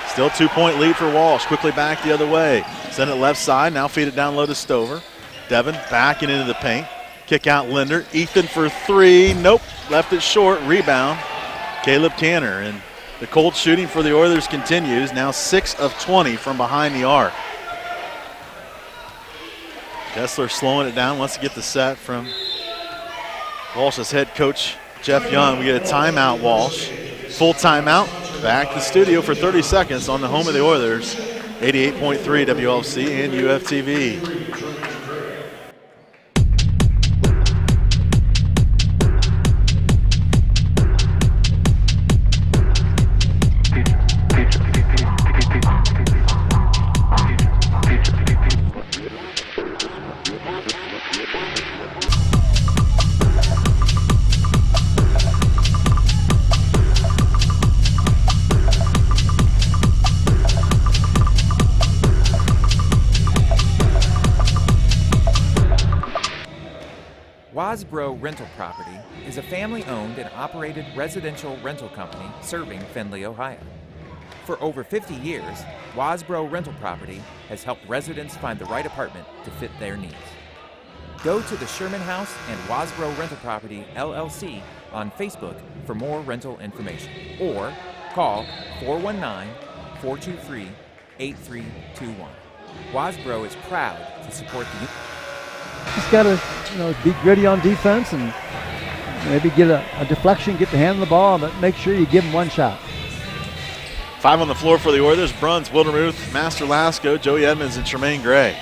Still 2-point lead for Walsh. Quickly back the other way. Send it left side, now feed it down low to Stover. Devin backing into the paint. Kick out Linder. Ethan for 3. Nope, left it short. Rebound, Caleb Canner. And the cold shooting for the Oilers continues. Now 6 of 20 from behind the arc. Kessler slowing it down, wants to get the set from Walsh's head coach, Jeff Young. We get a timeout, Walsh. Full timeout. Back to the studio for 30 seconds on the home of the Oilers, 88.3 WLC and UFTV. Wasbro Rental Property is a family-owned and operated residential rental company serving Findlay, Ohio. For over 50 years, Wasbro Rental Property has helped residents find the right apartment to fit their needs. Go to the Sherman House and Wasbro Rental Property, LLC on Facebook for more rental information, or call 419-423-8321. Wasbro is proud to support the just got to, be gritty on defense and maybe get a deflection, get the hand on the ball, but make sure you give them one shot. 5 on the floor for the Oilers. Bruns, Wildermuth, Master Lasco, Joey Edmonds, and Tremaine Gray.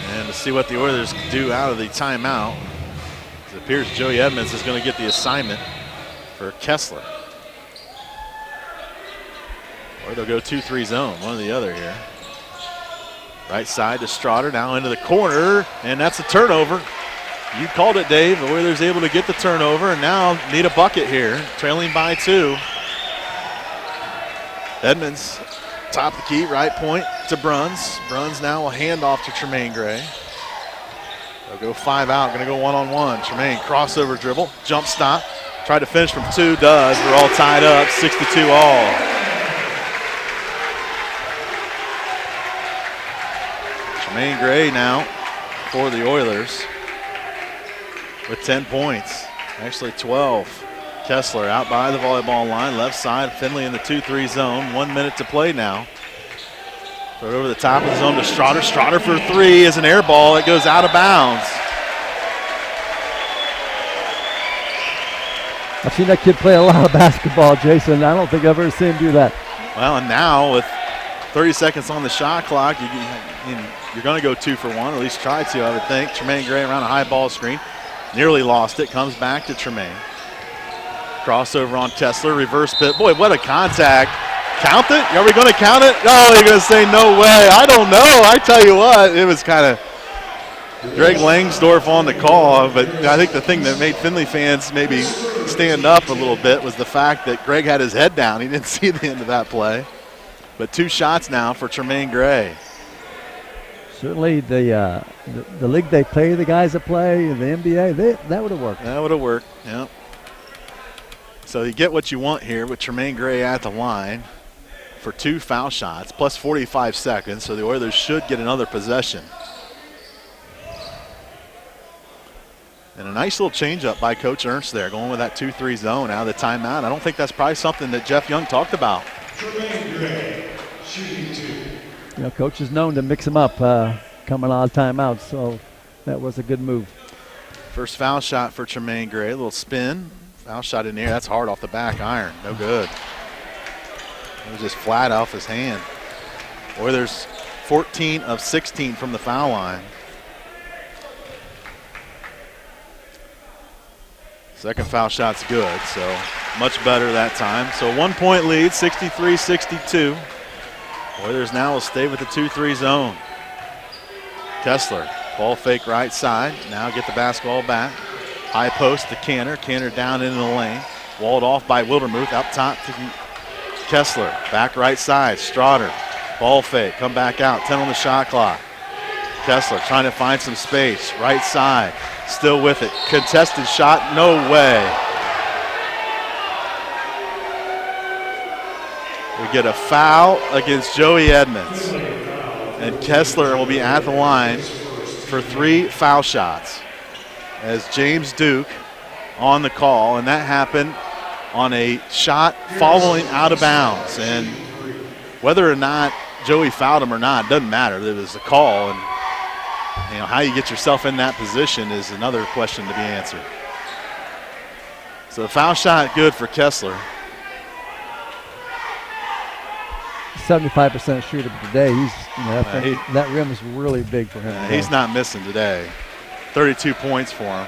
And to see what the Oilers do out of the timeout, it appears Joey Edmonds is going to get the assignment for Kessler. Or they'll go 2-3 zone, one or the other here. Right side to Strotter, now into the corner, and that's a turnover. You called it, Dave. The Oilers able to get the turnover and now need a bucket here, trailing by 2. Edmonds, top of the key, right point to Bruns. Bruns now will hand off to Tremaine Gray. They'll go 5 out, going to go one-on-one. Tremaine, crossover dribble, jump stop. Tried to finish from 2, does. We're all tied up, 62 all. Tremaine Gray now for the Oilers with 10 points, actually 12. Kessler out by the volleyball line, left side, Finley in the 2-3 zone, 1 minute to play now. Throw it over the top of the zone to Strotter. Strotter for 3 is an air ball. It goes out of bounds. I've seen that kid play a lot of basketball, Jason. I don't think I've ever seen him do that. Well, and now with 30 seconds on the shot clock, you're going to go 2 for 1, or at least try to, I would think. Tremaine Gray around a high ball screen. Nearly lost it. Comes back to Tremaine. Crossover on Kessler. Reverse pit. Boy, what a contact. Count it? Are we going to count it? No, you're going to say no way. I don't know. I tell you what, it was kind of Greg Langsdorff on the call, but I think the thing that made Finley fans maybe stand up a little bit was the fact that Greg had his head down. He didn't see the end of that play. But 2 shots now for Tremaine Gray. Certainly the league they play, the guys that play in the NBA, that would have worked. That would have worked, yeah. So you get what you want here with Tremaine Gray at the line for 2 foul shots, plus 45 seconds, so the Oilers should get another possession. And a nice little changeup by Coach Ernst there, going with that 2-3 zone out of the timeout. I don't think that's probably something that Jeff Young talked about. Tremaine Gray, shooting 2. Coach is known to mix them up coming out of timeout, so that was a good move. First foul shot for Tremaine Gray, a little spin. Foul shot in the air, that's hard off the back iron, no good. It was just flat off his hand. Oilers 14 of 16 from the foul line. Second foul shot's good, so much better that time. So 1 point lead, 63-62. Oilers now will stay with the 2-3 zone. Kessler, ball fake right side. Now get the basketball back. High post to Canner. Canner down into the lane. Walled off by Wildermuth. Up top to Kessler. Back right side. Strotter. Ball fake. Come back out. 10 on the shot clock. Kessler trying to find some space. Right side. Still with it. Contested shot. No way. We get a foul against Joey Edmonds. And Kessler will be at the line for 3 foul shots as James Duke on the call. And that happened on a shot following out of bounds. And whether or not Joey fouled him or not, doesn't matter. It was a call. And how you get yourself in that position is another question to be answered. So the foul shot good for Kessler. 75% shooter, but today that rim is really big for him. He's not missing today. 32 points for him.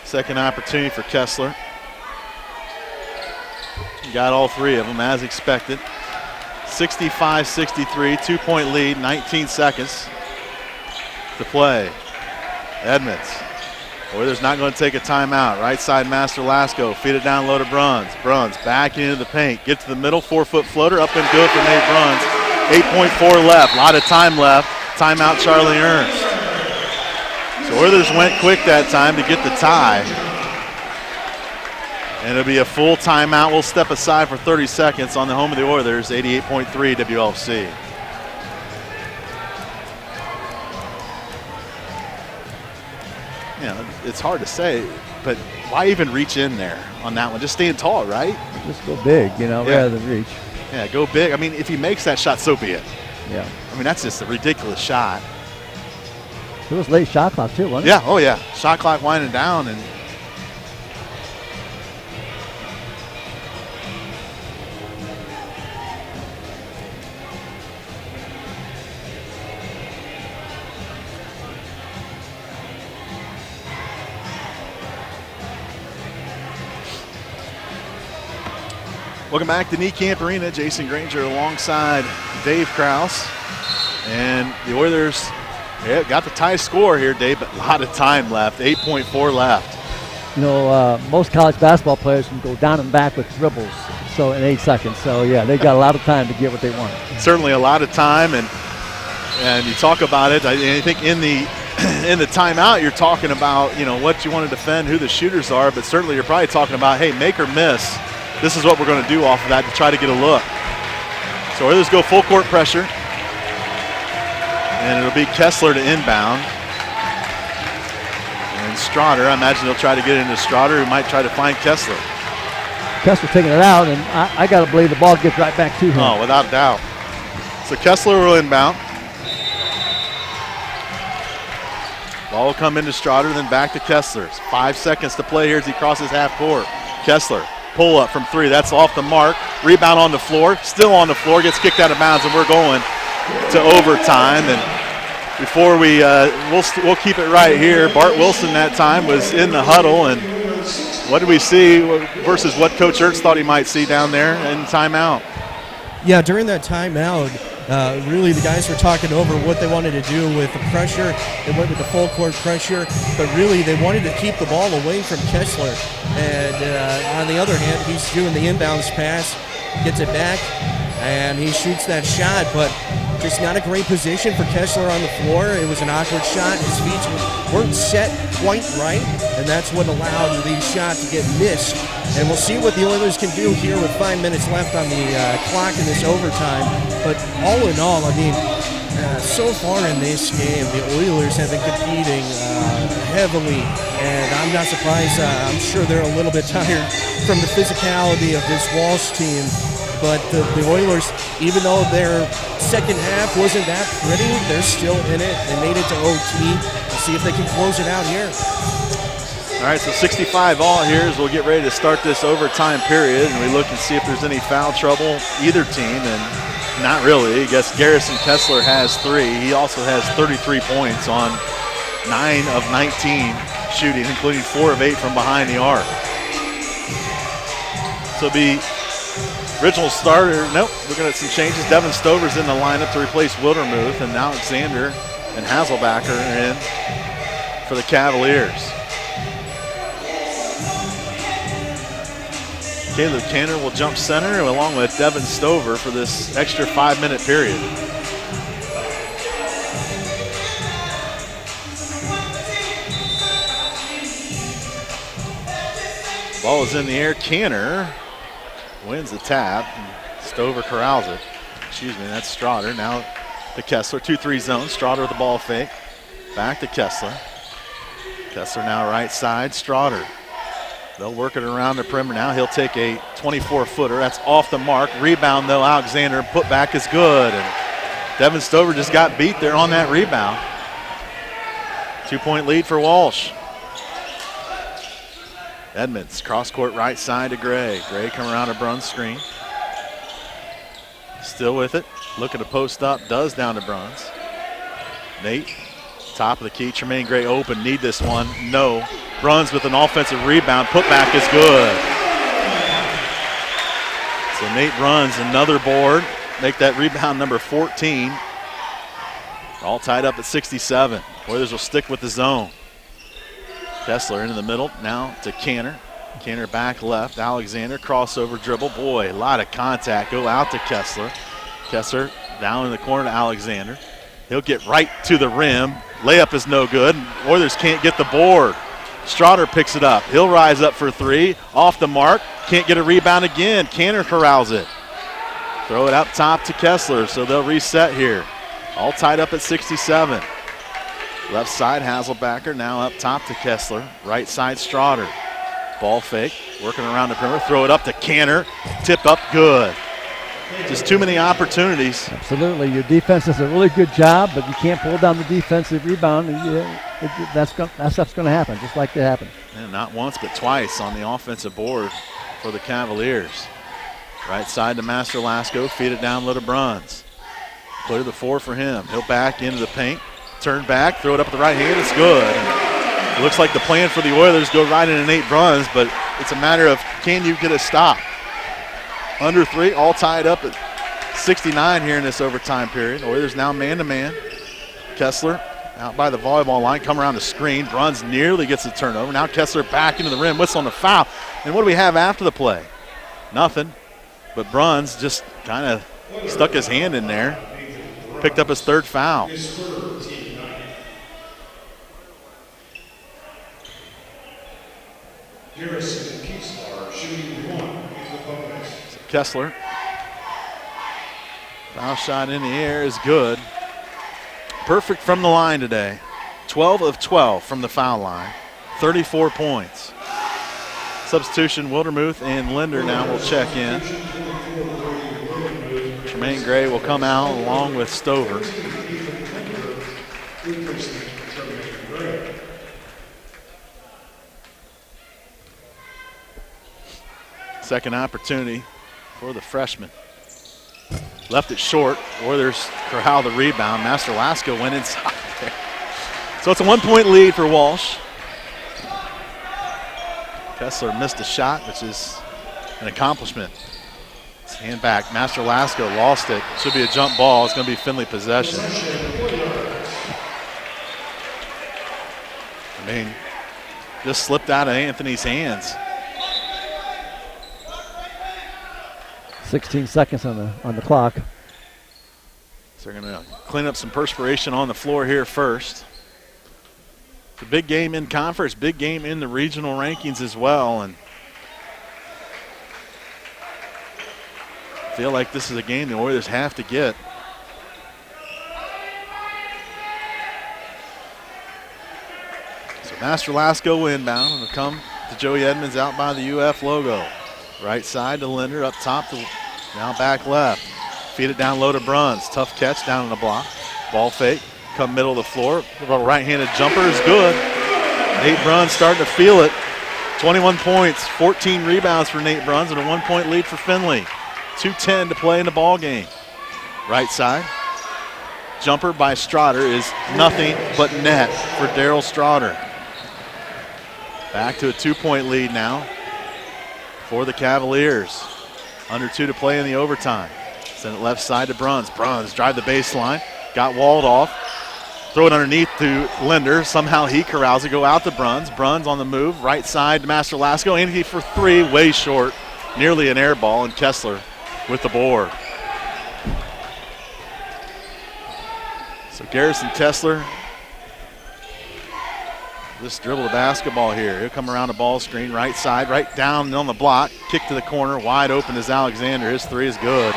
Second opportunity for Kessler. He got all 3 of them as expected. 65-63, 2-point lead, 19 seconds to play. Edmonds. Oilers not going to take a timeout. Right side, Master Lasco. Feed it down low to Bruns. Bruns back into the paint. Get to the middle. 4-foot floater. Up and good for Nate Bruns. 8.4 left. A lot of time left. Timeout, Charlie Ernst. So Oilers went quick that time to get the tie. And it'll be a full timeout. We'll step aside for 30 seconds on the home of the Oilers, 88.3 WLC. It's hard to say. but why even reach in there on that one? Just stand tall, right? Just go big, rather than reach. Yeah, go big. I mean, if he makes that shot, so be it. Yeah. I mean, that's just a ridiculous shot. It was late shot clock, too, wasn't it? Yeah, oh, yeah. Shot clock winding down, and welcome back to Niekamp Arena. Jason Granger alongside Dave Krause. And the Oilers got the tie score here, Dave, but a lot of time left. 8.4 left. Most college basketball players can go down and back with dribbles in 8 seconds. So, yeah, they got a lot of time to get what they want. Certainly a lot of time, and you talk about it. I think in the timeout you're talking about, what you want to defend, who the shooters are, but certainly you're probably talking about, hey, make or miss. This is what we're going to do off of that to try to get a look. So Oilers go full court pressure. And it'll be Kessler to inbound. And Strotter, I imagine they'll try to get it into Strotter, who might try to find Kessler. Kessler taking it out, and I got to believe the ball gets right back to him. Oh, without a doubt. So Kessler will inbound. Ball will come into Strotter, then back to Kessler. 5 seconds to play here as he crosses half court. Kessler. Pull up from 3. That's off the mark. Rebound on the floor. Still on the floor. Gets kicked out of bounds, and we're going to overtime. And before we'll keep it right here. Bart Wilson that time was in the huddle, and what did we see versus what Coach Ertz thought he might see down there in timeout? Yeah, during that timeout, really the guys were talking over what they wanted to do with the pressure. They went with the full court pressure, but really they wanted to keep the ball away from Kessler. And on the other hand, he's doing the inbounds pass, gets it back, and he shoots that shot, but just not a great position for Kessler on the floor. It was an awkward shot. His feet weren't set quite right, and that's what allowed the shot to get missed. And we'll see what the Oilers can do here with 5 minutes left on the clock in this overtime. But all in all, I mean, so far in this game, the Oilers have been competing heavily, and I'm not surprised. I'm sure they're a little bit tired from the physicality of this Walsh team. But the Oilers, even though their second half wasn't that pretty, they're still in it. They made it to OT. We'll see if they can close it out here. All right, so 65 all here as we'll get ready to start this overtime period, and we look and see if there's any foul trouble either team, and not really. I guess Garrison Kessler has 3. He also has 33 points on 9 of 19 shooting, including 4 of 8 from behind the arc. So it'll be original starter. Nope, looking at some changes. Devin Stover's in the lineup to replace Wildermuth, and Alexander and Hasselbacher are in for the Cavaliers. Caleb Canner will jump center along with Devin Stover for this extra 5-minute period. Ball is in the air. Canner wins the tap. Stover corrals it. Excuse me, that's Strotter. Now to Kessler. 2-3 zone. Strotter with the ball fake. Back to Kessler. Kessler now right side. Strotter. They'll work it around the perimeter now. He'll take a 24-footer. That's off the mark. Rebound, though, Alexander. Put back is good. And Devin Stover just got beat there on that rebound. 2-point lead for Walsh. Edmonds, cross-court right side to Gray. Gray coming around a Bruns screen. Still with it. Looking to post up. Does down to Bruns. Nate, top of the key. Tremaine Gray open. Need this one. No. Bruns with an offensive rebound. Putback is good. So Nate Bruns, another board. Make that rebound number 14. All tied up at 67. Oilers will stick with the zone. Kessler into the middle. Now to Canner. Canner back left. Alexander crossover dribble. Boy, a lot of contact. Go out to Kessler. Kessler down in the corner to Alexander. He'll get right to the rim. Layup is no good. Oilers can't get the board. Strotter picks it up. He'll rise up for 3. Off the mark. Can't get a rebound again. Canner corrals it. Throw it up top to Kessler, so they'll reset here. All tied up at 67. Left side, Haselbacker now up top to Kessler. Right side, Strotter. Ball fake, working around the perimeter. Throw it up to Cantor. Tip up, good. Just too many opportunities. Absolutely. Your defense does a really good job, but you can't pull down the defensive rebound. And that stuff's going to happen, just like that happened. And not once, but twice on the offensive board for the Cavaliers. Right side to Master Lasco. Feed it down low to Bruns. Clear the 4 for him. He'll back into the paint. Turn back, throw it up with the right hand. It's good. And it looks like the plan for the Oilers go right into Nate Bruns, but it's a matter of can you get a stop? Under 3, all tied up at 69 here in this overtime period. Oilers now man-to-man. Kessler out by the volleyball line, come around the screen. Bruns nearly gets the turnover. Now Kessler back into the rim, whistle on the foul. And what do we have after the play? Nothing. But Bruns just kind of stuck his hand in there. Picked up his 3rd foul. Kessler. Foul shot in the air is good. Perfect from the line today. 12 of 12 from the foul line. 34 points. Substitution, Wildermuth and Linder now will check in. Tremaine Gray will come out along with Stover. Second opportunity for the freshman. Left it short. Oilers corral the rebound. Master Lasco went inside there. So it's a 1-point lead for Walsh. Kessler missed a shot, which is an accomplishment. It's hand back. Master Lasco lost it. Should be a jump ball. It's going to be Findlay possession. I mean, just slipped out of Anthony's hands. 16 seconds on the clock. So they're going to clean up some perspiration on the floor here first. It's a big game in conference, big game in the regional rankings as well, and I feel like this is a game the Oilers have to get. So Master Lasco inbound, and will come to Joey Edmonds out by the UF logo. Right side to Linder, up top to now back left. Feed it down low to Bruns. Tough catch down on the block. Ball fake, come middle of the floor. Right-handed jumper is good. Nate Bruns starting to feel it. 21 points, 14 rebounds for Nate Bruns, and a 1-point lead for Findlay. 2:10 to play in the ball game. Right side. Jumper by Strotter is nothing but net for Daryl Strotter. Back to a 2-point lead now for the Cavaliers. Under 2 to play in the overtime. Send it left side to Bruns. Bruns drive the baseline. Got walled off. Throw it underneath to Linder. Somehow he corrals it. Go out to Bruns. Bruns on the move. Right side to Master Lasco. And he for 3, way short. Nearly an air ball. And Kessler with the board. So Garrison Kessler just dribble the basketball here. He'll come around the ball screen, right side, right down on the block. Kick to the corner, wide open is Alexander. His 3 is good.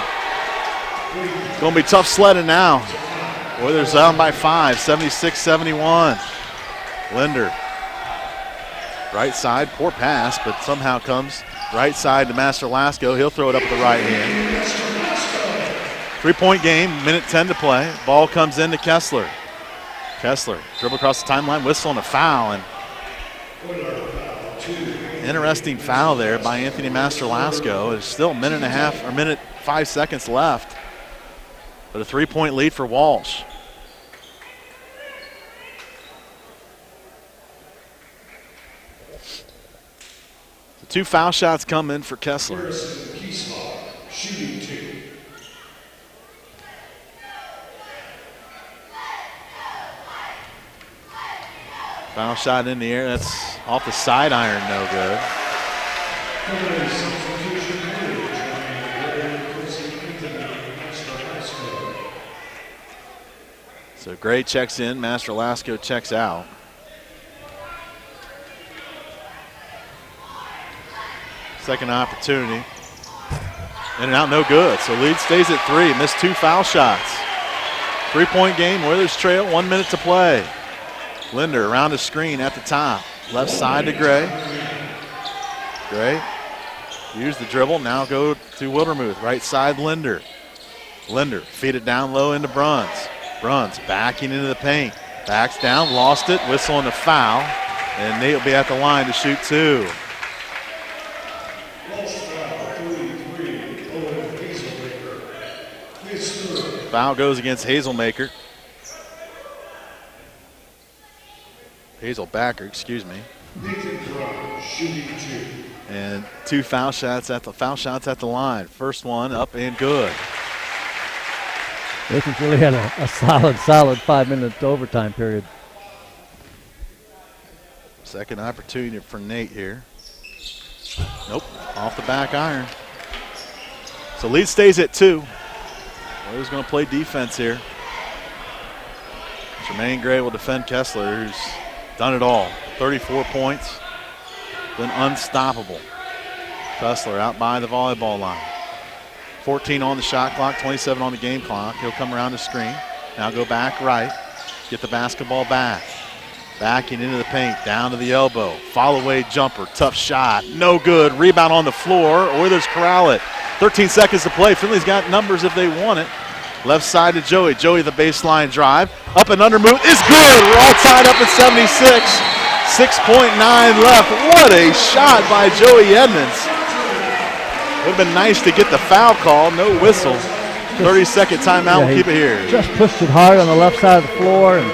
It's going to be tough sledding now. Oilers down by 5, 76-71. Linder. Right side, poor pass, but somehow comes right side to Master Lasco. He'll throw it up with the right hand. 3-point game, minute 10 to play. Ball comes into Kessler. Kessler, dribble across the timeline, whistle and a foul. And interesting foul there by Anthony Master Lasco. There's still a minute and a half, or minute 5 seconds left. But a 3-point lead for Walsh. The 2 foul shots come in for Kessler. Shooting 2. Foul shot in the air, that's off the side iron, no good. So Gray checks in, Master Lasco checks out. Second opportunity. In and out, no good. So lead stays at 3, missed 2 foul shots. 3-point game, Oilers trail, 1 minute to play. Linder around the screen at the top. Left side to Gray. Gray, use the dribble, now go to Wildermuth. Right side, Linder. Linder, feed it down low into Bruns. Bruns backing into the paint. Backs down, lost it, whistle and a foul. And Nate will be at the line to shoot 2. Foul goes against Hazelmaker. Hazelbacker, excuse me. And 2 foul shots at the line. First one up and good. Nathan's really had a solid 5-minute overtime period. Second opportunity for Nate here. Nope, off the back iron. So lead stays at 2. Who's going to play defense here? Jermaine Gray will defend Kessler, who's done it all. 34 points, been unstoppable. Kessler out by the volleyball line. 14 on the shot clock, 27 on the game clock. He'll come around the screen. Now go back right, get the basketball back. Backing into the paint, down to the elbow. Follow-away jumper, tough shot, no good. Rebound on the floor, Oilers corral it. 13 seconds to play. Finley's got numbers if they want it. Left side to Joey. Joey the baseline drive. Up and under move is good. We're all tied up at 76. 6.9 left. What a shot by Joey Edmonds. Would have been nice to get the foul call. No whistle. 30-second timeout. We'll keep it here. Just pushed it hard on the left side of the floor, and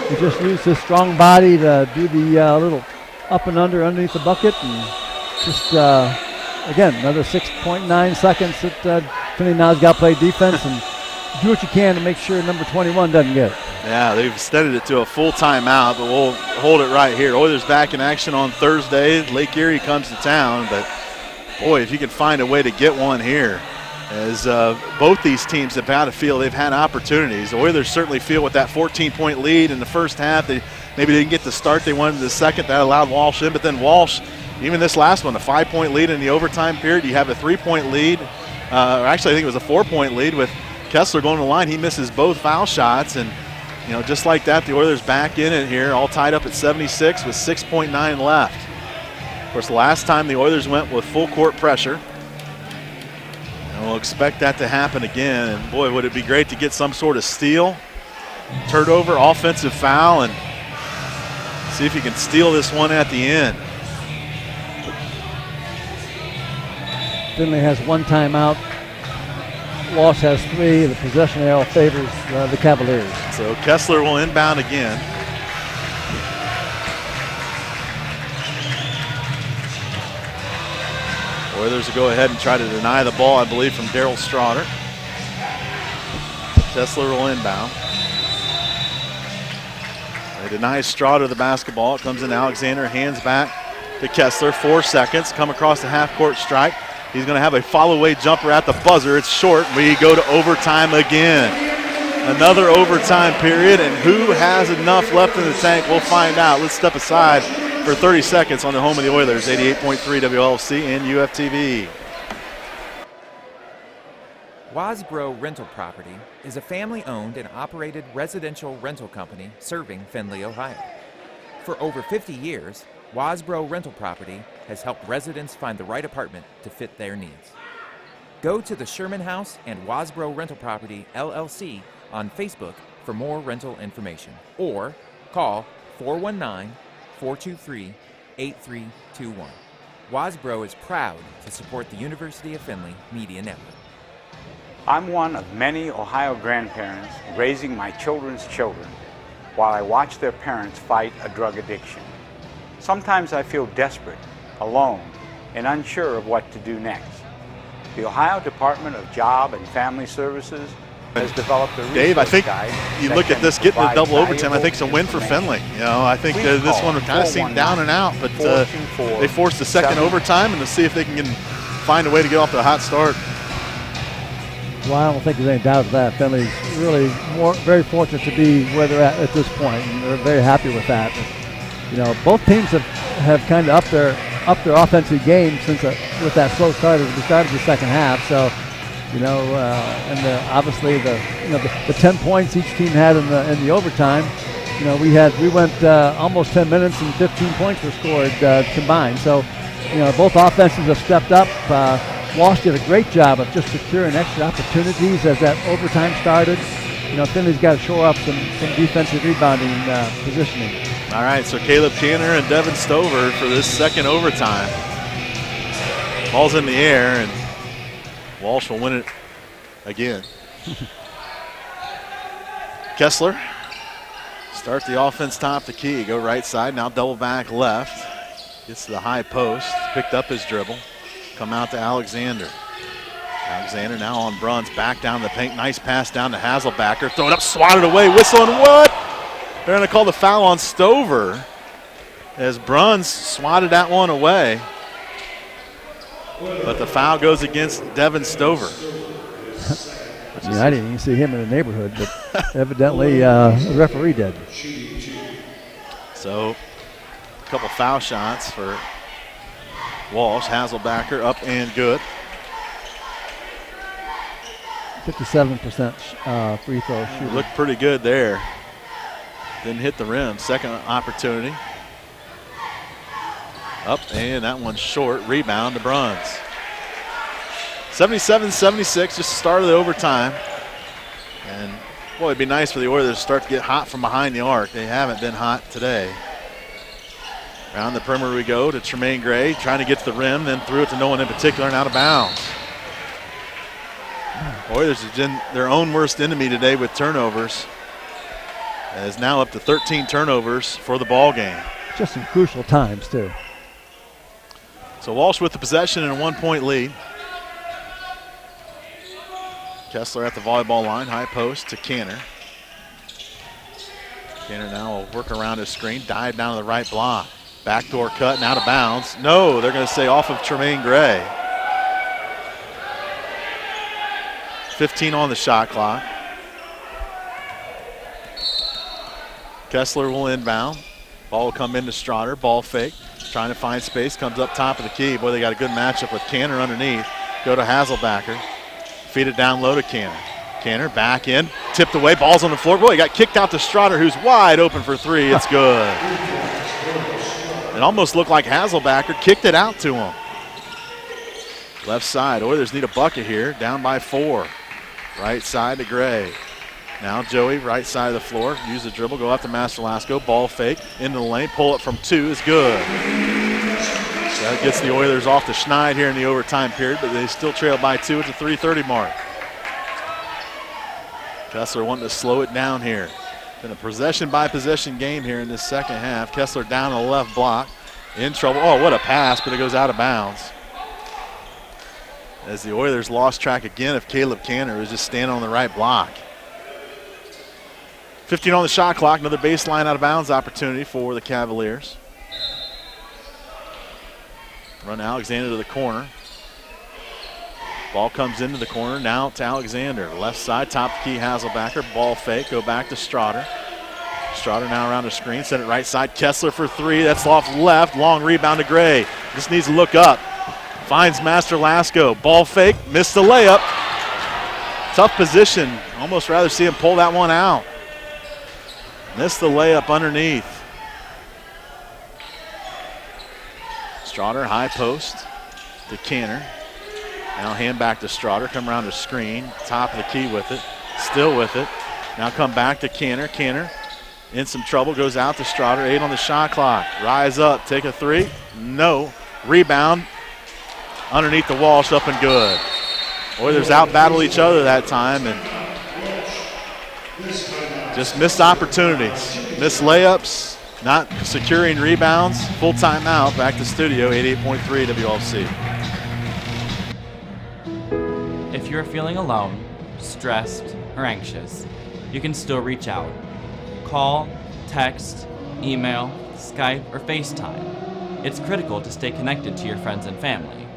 he just used his strong body to do the little up and under underneath the bucket. And just, again, another 6.9 seconds that Finley now's got to play defense and do what you can to make sure number 21 doesn't get it. Yeah, they've extended it to a full timeout, but we'll hold it right here. Oilers back in action on Thursday. Lake Erie comes to town, but boy, if you can find a way to get one here, as both these teams have had to feel they've had opportunities. The Oilers certainly feel with that 14-point lead in the first half. They maybe didn't get the start they wanted in the second. That allowed Walsh in, but then Walsh, even this last one, a 5-point lead in the overtime period. You have a 3-point lead. Actually, I think it was a 4-point lead with Kessler going to the line. He misses both foul shots, and just like that, the Oilers back in it here, all tied up at 76 with 6.9 left. Of course, the last time the Oilers went with full court pressure, and we'll expect that to happen again. And boy, would it be great to get some sort of steal, turnover, offensive foul, and see if you can steal this one at the end. Finley has 1 timeout. Walsh has 3. The possession arrow favors the Cavaliers. So Kessler will inbound again. Oilers will go ahead and try to deny the ball, I believe, from Darryl Strawder. Kessler will inbound. They deny Strawder the basketball. It comes in Alexander, hands back to Kessler. 4 seconds, come across the half-court strike. He's going to have a follow-away jumper at the buzzer. It's short. We go to overtime again. Another overtime period, and who has enough left in the tank? We'll find out. Let's step aside for 30 seconds on the home of the Oilers, 88.3 WLFC and UFTV. Wasbro Rental Property is a family-owned and operated residential rental company serving Findlay, Ohio. For over 50 years, Wasbro Rental Property has helped residents find the right apartment to fit their needs. Go to the Sherman House and Wasbro Rental Property, LLC on Facebook for more rental information, or call 419-423-8321. Wasbro is proud to support the University of Findlay Media Network. I'm one of many Ohio grandparents raising my children's children while I watch their parents fight a drug addiction. Sometimes I feel desperate, alone, and unsure of what to do next. The Ohio Department of Job and Family Services has developed a Dave, I think guide you look at this getting a double overtime. I think it's a win for Finley. I think this one would kind of seem down and out, but they forced the second overtime, and to see if they can find a way to get off to a hot start. Well, I don't think there's any doubt of that. Finley's really very fortunate to be where they're at this point, and they're very happy with that. Both teams have kind of upped their offensive game since with that slow start at the start of the second half. So, and obviously the 10 points each team had in the overtime we went almost 10 minutes and 15 points were scored combined. So, both offenses have stepped up. Walsh did a great job of just securing extra opportunities as that overtime started. Finley's got to shore up some defensive rebounding positioning. All right, so Caleb Canner and Devin Stover for this second overtime. Ball's in the air, and Walsh will win it again. Kessler, start the offense top the key, go right side, now double back left. Gets to the high post, picked up his dribble, come out to Alexander. Alexander now on Bruns, back down the paint, nice pass down to Hazelbacker, throw it up, swatted away, whistle, and what? They're going to call the foul on Stover as Bruns swatted that one away. But the foul goes against Devin Stover. I didn't even see him in the neighborhood, but evidently the referee did. So a couple foul shots for Walsh. Hazelbacker up and good. 57% free throw shooting. Looked pretty good there. Didn't hit the rim. Second opportunity. Up, and that one's short. Rebound to Bruns. 77-76, just the start of the overtime. And boy, it'd be nice for the Oilers to start to get hot from behind the arc. They haven't been hot today. Around the perimeter we go to Tremaine Gray, trying to get to the rim, then threw it to no one in particular and out of bounds. Oilers have been their own worst enemy today with turnovers. Is now up to 13 turnovers for the ball game. Just some crucial times, too. So Walsh with the possession and a 1-point lead. Kessler at the volleyball line, high post to Canner. Canner now will work around his screen, dive down to the right block. Backdoor cut and out of bounds. No, they're going to say off of Tremaine Gray. 15 on the shot clock. Kessler will inbound. Ball will come into Strotter. Ball fake. Trying to find space. Comes up top of the key. Boy, they got a good matchup with Canner underneath. Go to Hazelbacker. Feed it down low to Canner. Canner back in. Tipped away. Ball's on the floor. Boy, he got kicked out to Strotter, who's wide open for three. It's good. It almost looked like Hazelbacker kicked it out to him. Left side. Oilers need a bucket here. Down by 4. Right side to Gray. Now Joey, right side of the floor. Use the dribble, go out to Masterlasco. Ball fake, into the lane. Pull it from 2 is good. So that gets the Oilers off to Schneid here in the overtime period, but they still trail by 2 at the 3:30 mark. Kessler wanting to slow it down here. Been a possession-by-possession game here in this second half. Kessler down on the left block. In trouble. Oh, what a pass, but it goes out of bounds. As the Oilers lost track again of Caleb Canner, who's just standing on the right block. 15 on the shot clock. Another baseline out of bounds opportunity for the Cavaliers. Run Alexander to the corner. Ball comes into the corner. Now to Alexander. Left side, top key, Hazelbacker. Ball fake. Go back to Strotter. Strotter now around the screen. Send it right side. Kessler for 3. That's off left. Long rebound to Gray. Just needs to look up. Finds Masterlasco. Ball fake. Missed the layup. Tough position. Almost rather see him pull that one out. Missed the layup underneath. Strotter, high post to Canner. Now hand back to Strotter. Come around the screen. Top of the key with it. Still with it. Now come back to Canner. Canner in some trouble. Goes out to Strotter. 8 on the shot clock. Rise up. Take a 3. No. Rebound. Underneath the Walsh. Up and good. Oilers out-battle each other that time and just missed opportunities. Missed layups. Not securing rebounds. Full timeout. Back to studio. 88.3 WLC. If you're feeling alone, stressed, or anxious, you can still reach out. Call, text, email, Skype, or FaceTime. It's critical to stay connected to your friends and family.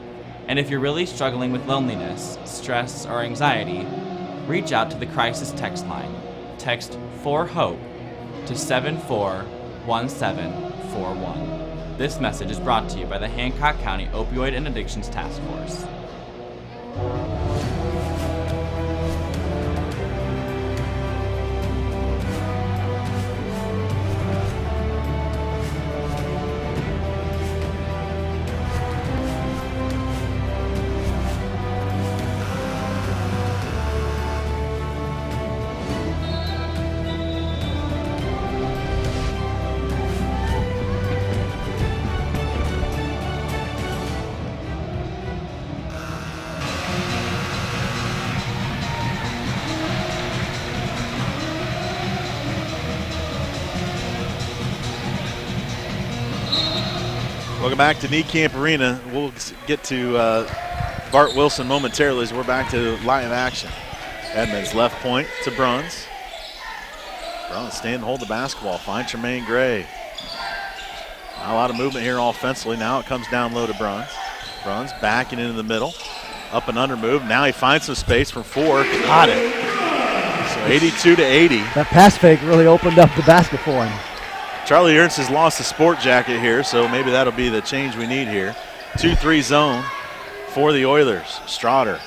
And if you're really struggling with loneliness, stress, or anxiety, reach out to the crisis text line. Text 4HOPE to 741741. This message is brought to you by the Hancock County Opioid and Addictions Task Force. Welcome back to Knee Camp Arena. We'll get to Bart Wilson momentarily as we're back to live action. Edmonds left point to Bruns. Bruns stand and hold the basketball. Find Tremaine Gray. Not a lot of movement here offensively. Now it comes down low to Bruns. Bruns backing into the middle. Up and under move. Now he finds some space from 4. Got it. So 82 to 80. That pass fake really opened up the basket for him. Charlie Ernst has lost the sport jacket here, so maybe that'll be the change we need here. 2-3 zone for the Oilers. Strotter.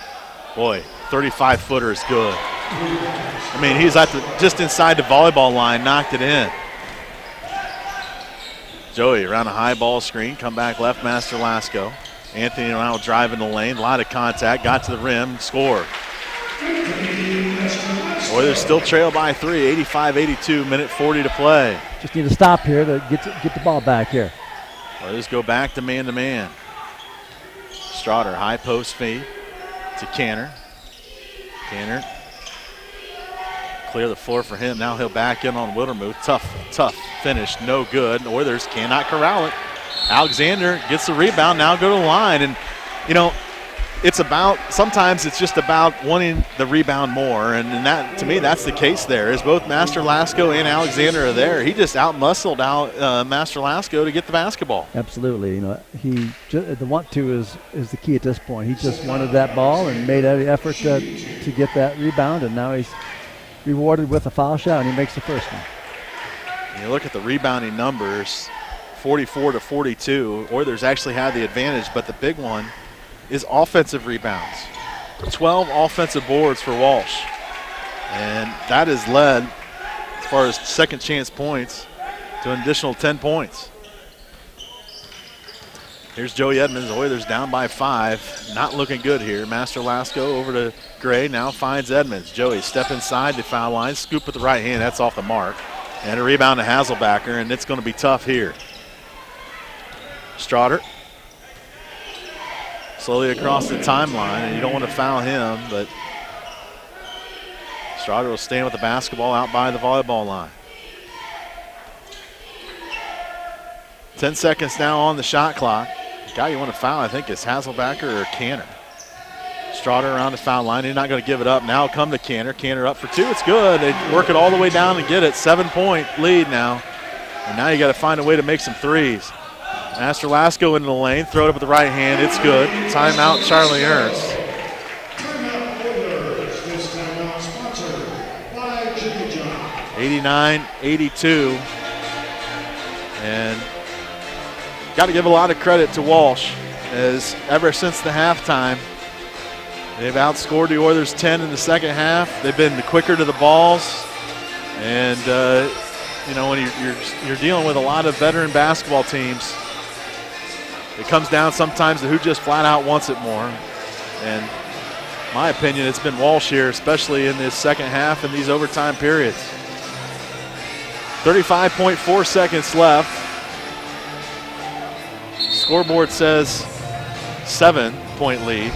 Boy, 35-footer is good. I mean, he's at just inside the volleyball line, knocked it in. Joey around a high ball screen, come back left, Master Lasco. Anthony now driving the lane, a lot of contact, got to the rim, scored. Oilers still trail by 3, 85-82, minute 40 to play. Just need to stop here to get the ball back here. Oilers go back to man-to-man. Strotter, high post feed to Canner. Canner, clear the floor for him. Now he'll back in on Wildermuth. Tough finish, no good. The Oilers cannot corral it. Alexander gets the rebound, now go to the line. And, you know, sometimes it's just about wanting the rebound more. And that, to me, that's the case there, is both Master Lasco and Alexander are there. He just out-muscled Master Lasco to get the basketball. Absolutely. You know, the want-to is the key at this point. He just wanted that ball and made every effort to get that rebound, and now he's rewarded with a foul shot, and he makes the first one. And you look at the rebounding numbers, 44 to 42. Oilers actually have the advantage, but the big one is offensive rebounds. 12 offensive boards for Walsh. And that has led, as far as second chance points, to an additional 10 points. Here's Joey Edmonds. Oilers down by 5. Not looking good here. Master Lasco over to Gray. Now finds Edmonds. Joey step inside the foul line. Scoop with the right hand. That's off the mark. And a rebound to Hazelbacker, and it's going to be tough here. Strotter slowly across the timeline, and you don't want to foul him, but Strotter will stand with the basketball out by the volleyball line. 10 seconds now on the shot clock. The guy you want to foul, I think, is Hazelbacker or Canner. Strotter around the foul line. He's not going to give it up. Now come to Canner. Canner up for 2. It's good. They work it all the way down and get it. 7-point lead now. And now you got to find a way to make some threes. Master Lasco into the lane. Throw it up with the right hand. It's good. Timeout, Charlie Ernst. Timeout Oilers. This timeout sponsored by Jimmy John. 89-82. And got to give a lot of credit to Walsh, as ever since the halftime, they've outscored the Oilers 10 in the second half. They've been quicker to the balls. And, you know, when you're dealing with a lot of veteran basketball teams, it comes down sometimes to who just flat out wants it more. And in my opinion, it's been Walsh here, especially in this second half and these overtime periods. 35.4 seconds left. Scoreboard says 7-point lead,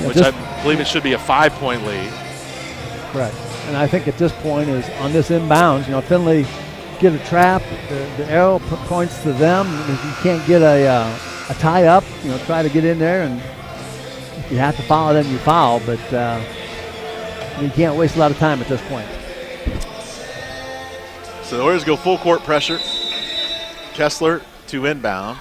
which I believe it should be a 5-point lead. Correct. And I think at this point is on this inbounds, you know, Finley get a trap, the arrow points to them. If you can't get a tie up, you know, try to get in there, and if you have to foul, then you foul, but you can't waste a lot of time at this point. So the Oilers go full court pressure. Kessler to inbound.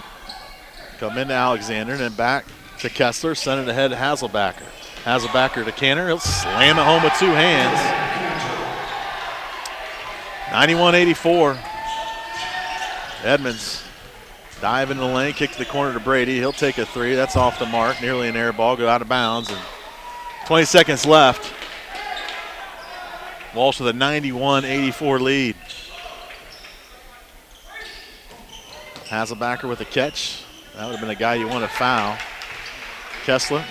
Come into Alexander and then back to Kessler. Send it ahead to Hazelbacker. Hazelbacker to Canner. He'll slam it home with 2 hands. 91-84. Edmonds dive in the lane, kick to the corner to Brady. He'll take a 3. That's off the mark. Nearly an air ball. Go out of bounds. And 20 seconds left. Walsh with a 91-84 lead. Hazelbacker with a catch. That would have been a guy you want to foul. Kessler.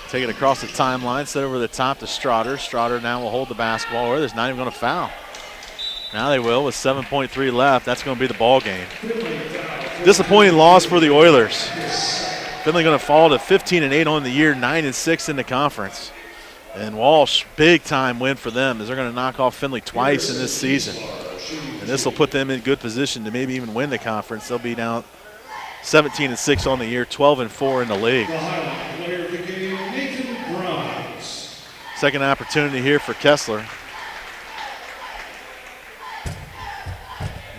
Take it across the timeline, set over the top to Strotter. Strotter now will hold the basketball, or there's not even going to foul. Now they will with 7.3 left. That's going to be the ball game. Disappointing loss for the Oilers. Finley going to fall to 15-8 on the year, 9-6 in the conference. And Walsh, big time win for them, as they're going to knock off Finley twice in this season. And this will put them in good position to maybe even win the conference. They'll be now 17-6 on the year, 12-4 in the league. Second opportunity here for Kessler.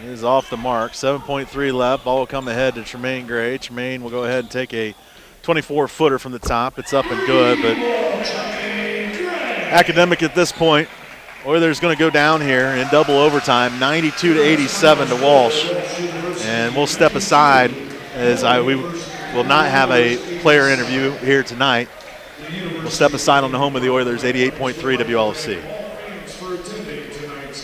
It is off the mark. 7.3 left. Ball will come ahead to Tremaine Gray. Tremaine will go ahead and take a 24-footer from the top. It's up and good, but Academic at this point. Oilers going to go down here in double overtime, 92-87 to Walsh. And we'll step aside as we will not have a player interview here tonight. We'll step aside on the home of the Oilers, 88.3 WLFC.